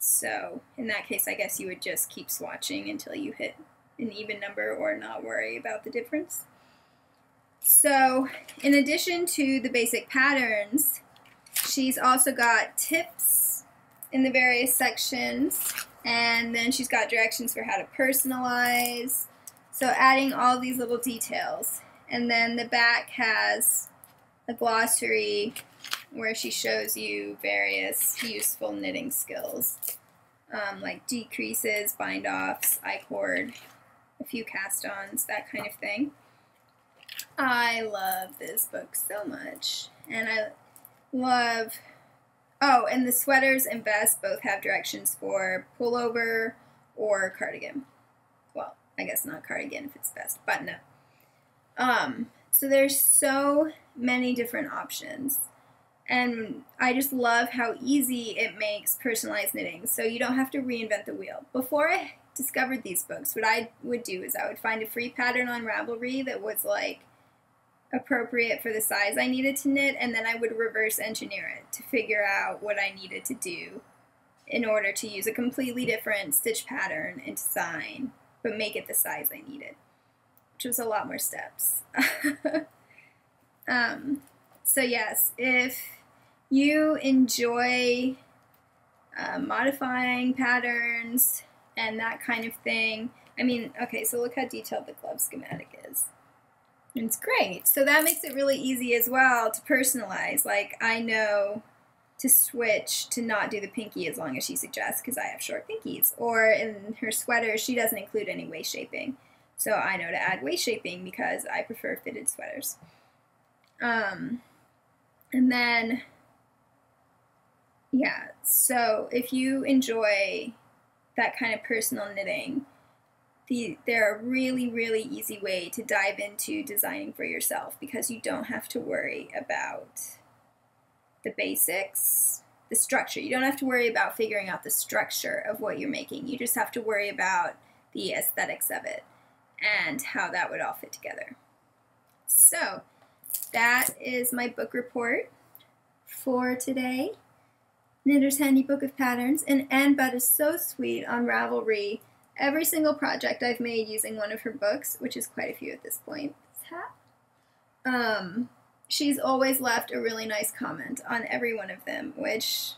So in that case, I guess you would just keep swatching until you hit an even number or not worry about the difference. So in addition to the basic patterns, she's also got tips in the various sections, and then she's got directions for how to personalize. So adding all these little details. And then the back has a glossary where she shows you various useful knitting skills, like decreases, bind-offs, I-cord, a few cast-ons, that kind of thing. I love this book so much. And I love, oh, and the sweaters and vests both have directions for pullover or cardigan. Well, I guess not cardigan if it's vest, button-up. So there's so many different options, and I just love how easy it makes personalized knitting, so you don't have to reinvent the wheel. Before I discovered these books, what I would do is I would find a free pattern on Ravelry that was like appropriate for the size I needed to knit, and then I would reverse engineer it to figure out what I needed to do in order to use a completely different stitch pattern and design, but make it the size I needed, which was a lot more steps. So yes, if you enjoy modifying patterns and that kind of thing, I mean, okay, so look how detailed the glove schematic is. And it's great. So that makes it really easy as well to personalize. Like, I know to switch to not do the pinky as long as she suggests because I have short pinkies. Or in her sweater, she doesn't include any waist shaping. So I know to add waist shaping because I prefer fitted sweaters. And then, yeah, so if you enjoy that kind of personal knitting, they're a really, really easy way to dive into designing for yourself because you don't have to worry about the basics, the structure. You don't have to worry about figuring out the structure of what you're making. You just have to worry about the aesthetics of it and how that would all fit together. So that is my book report for today. Knitter's Handy Book of Patterns, and Anne Budd is so sweet on Ravelry. Every single project I've made using one of her books, which is quite a few at this point, she's always left a really nice comment on every one of them, which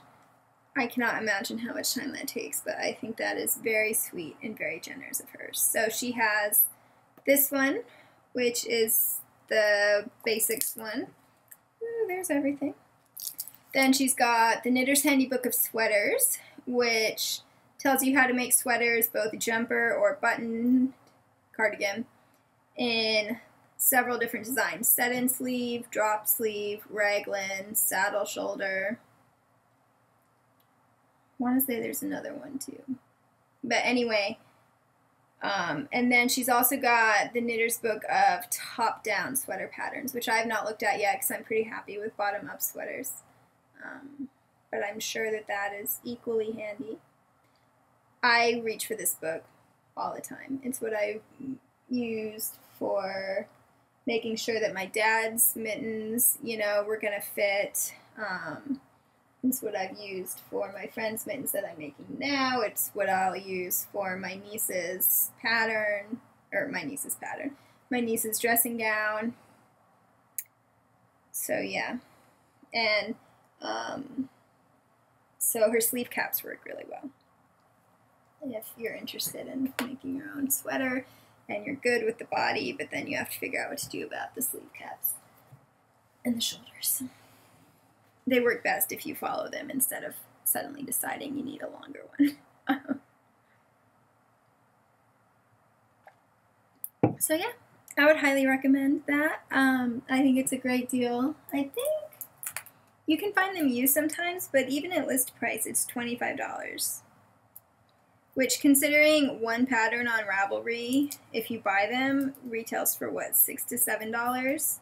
I cannot imagine how much time that takes, but I think that is very sweet and very generous of hers. So she has this one, which is the basics one. Ooh, there's everything. Then she's got the Knitter's Handy Book of Sweaters, which tells you how to make sweaters, both jumper or button cardigan, in several different designs. Set-in sleeve, drop sleeve, raglan, saddle shoulder. I want to say there's another one too. But anyway, and then she's also got the Knitter's Book of top-down sweater patterns, which I have not looked at yet because I'm pretty happy with bottom-up sweaters. But I'm sure that that is equally handy. I reach for this book all the time. It's what I've used for making sure that my dad's mittens, you know, were going to fit. It's what I've used for my friend's mittens that I'm making now. It's what I'll use for my niece's pattern, my niece's dressing gown. So yeah, and so her sleeve caps work really well. If you're interested in making your own sweater and you're good with the body, but then you have to figure out what to do about the sleeve caps and the shoulders. They work best if you follow them instead of suddenly deciding you need a longer one. So yeah, I would highly recommend that. I think it's a great deal. I think you can find them used sometimes, but even at list price, it's $25. Which, considering one pattern on Ravelry, if you buy them, retails for what, $6 to $7?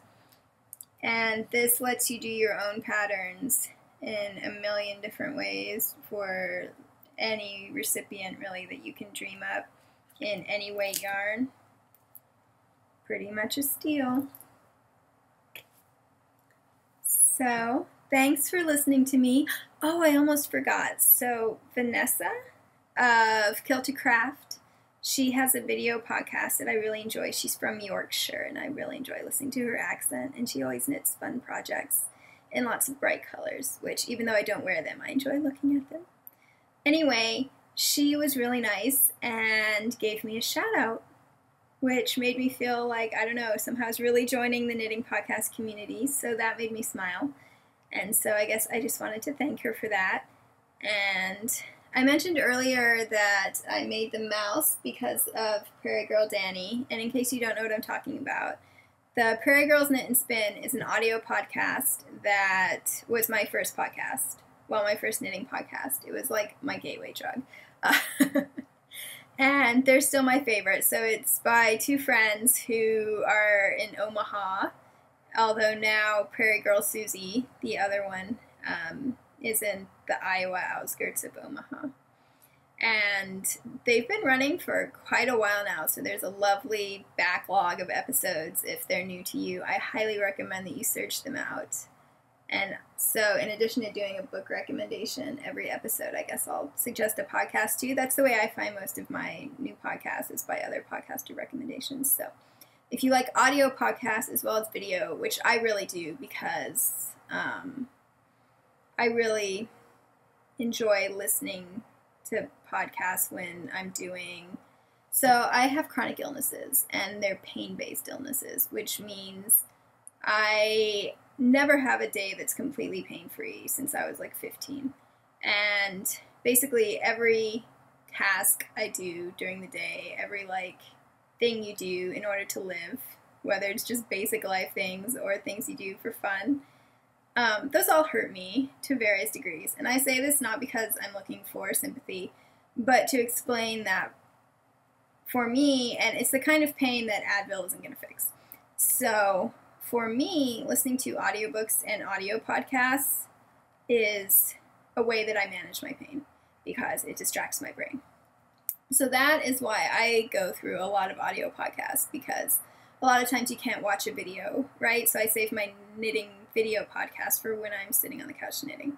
And this lets you do your own patterns in a million different ways for any recipient, really, that you can dream up in any weight yarn. Pretty much a steal. So, thanks for listening to me. Oh, I almost forgot. So, Vanessa of Kill to Craft, she has a video podcast that I really enjoy. She's from Yorkshire, and I really enjoy listening to her accent, and she always knits fun projects in lots of bright colors, which, even though I don't wear them, I enjoy looking at them. Anyway, she was really nice and gave me a shout out, which made me feel like, I don't know, somehow I was really joining the knitting podcast community, so that made me smile. And so I guess I just wanted to thank her for that. And I mentioned earlier that I made the mouse because of Prairie Girl Danny, and in case you don't know what I'm talking about, the Prairie Girls Knit and Spin is an audio podcast that was my first podcast. Well, my first knitting podcast. It was like my gateway drug. And they're still my favorite. So it's by two friends who are in Omaha, although now Prairie Girl Susie, the other one, is in the Iowa outskirts of Omaha. And they've been running for quite a while now, so there's a lovely backlog of episodes if they're new to you. I highly recommend that you search them out. And so in addition to doing a book recommendation every episode, I guess I'll suggest a podcast too. That's the way I find most of my new podcasts, is by other podcaster recommendations. So if you like audio podcasts as well as video, which I really do because I really enjoy listening to podcasts when I'm doing... So I have chronic illnesses, and they're pain-based illnesses, which means I never have a day that's completely pain-free since I was like 15. And basically every task I do during the day, every like thing you do in order to live, whether it's just basic life things or things you do for fun, those all hurt me to various degrees. And I say this not because I'm looking for sympathy, but to explain that for me, and it's the kind of pain that Advil isn't going to fix. So for me, listening to audiobooks and audio podcasts is a way that I manage my pain because it distracts my brain. So that is why I go through a lot of audio podcasts, because a lot of times you can't watch a video, right? So I save my knitting video podcast for when I'm sitting on the couch knitting.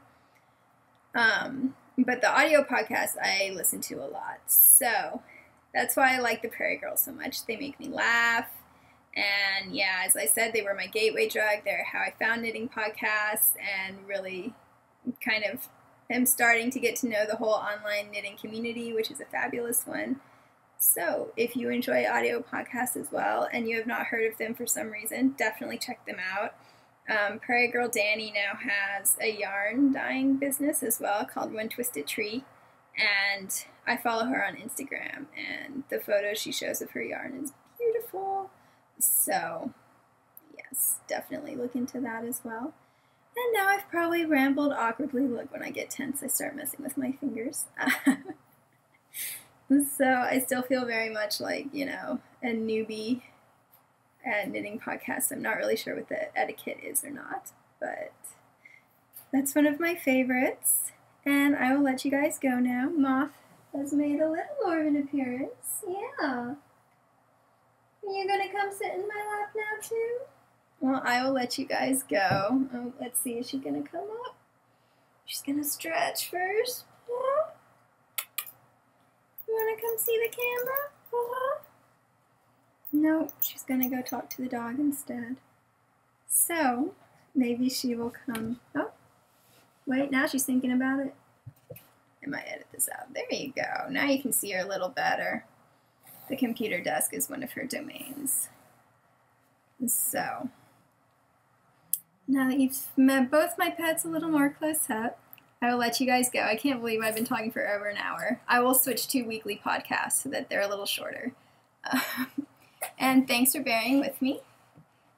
But the audio podcasts I listen to a lot. So that's why I like the Prairie Girls so much. They make me laugh. And yeah, as I said, they were my gateway drug. They're how I found knitting podcasts, and really kind of am starting to get to know the whole online knitting community, which is a fabulous one. So if you enjoy audio podcasts as well, and you have not heard of them for some reason, definitely check them out. Prairie Girl Danny now has a yarn dyeing business as well called One Twisted Tree, and I follow her on Instagram, and the photos she shows of her yarn is beautiful. So yes, definitely look into that as well. And now I've probably rambled awkwardly. Look, when I get tense, I start messing with my fingers. So I still feel very much like, you know, a newbie at knitting podcasts. I'm not really sure what the etiquette is or not, but that's one of my favorites. And I will let you guys go now. Moth has made a little more of an appearance. Yeah. Are you going to come sit in my lap now too? Well, I will let you guys go. Oh, let's see, is she going to come up? She's going to stretch first. Yeah. You want to come see the camera? No, she's going to go talk to the dog instead. So, maybe she will come. Oh, wait, now she's thinking about it. I might edit this out. There you go. Now you can see her a little better. The computer desk is one of her domains. So, now that you've met both my pets a little more close up, I will let you guys go. I can't believe I've been talking for over an hour. I will switch to weekly podcasts so that they're a little shorter. And thanks for bearing with me.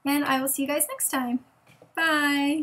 And I will see you guys next time. Bye!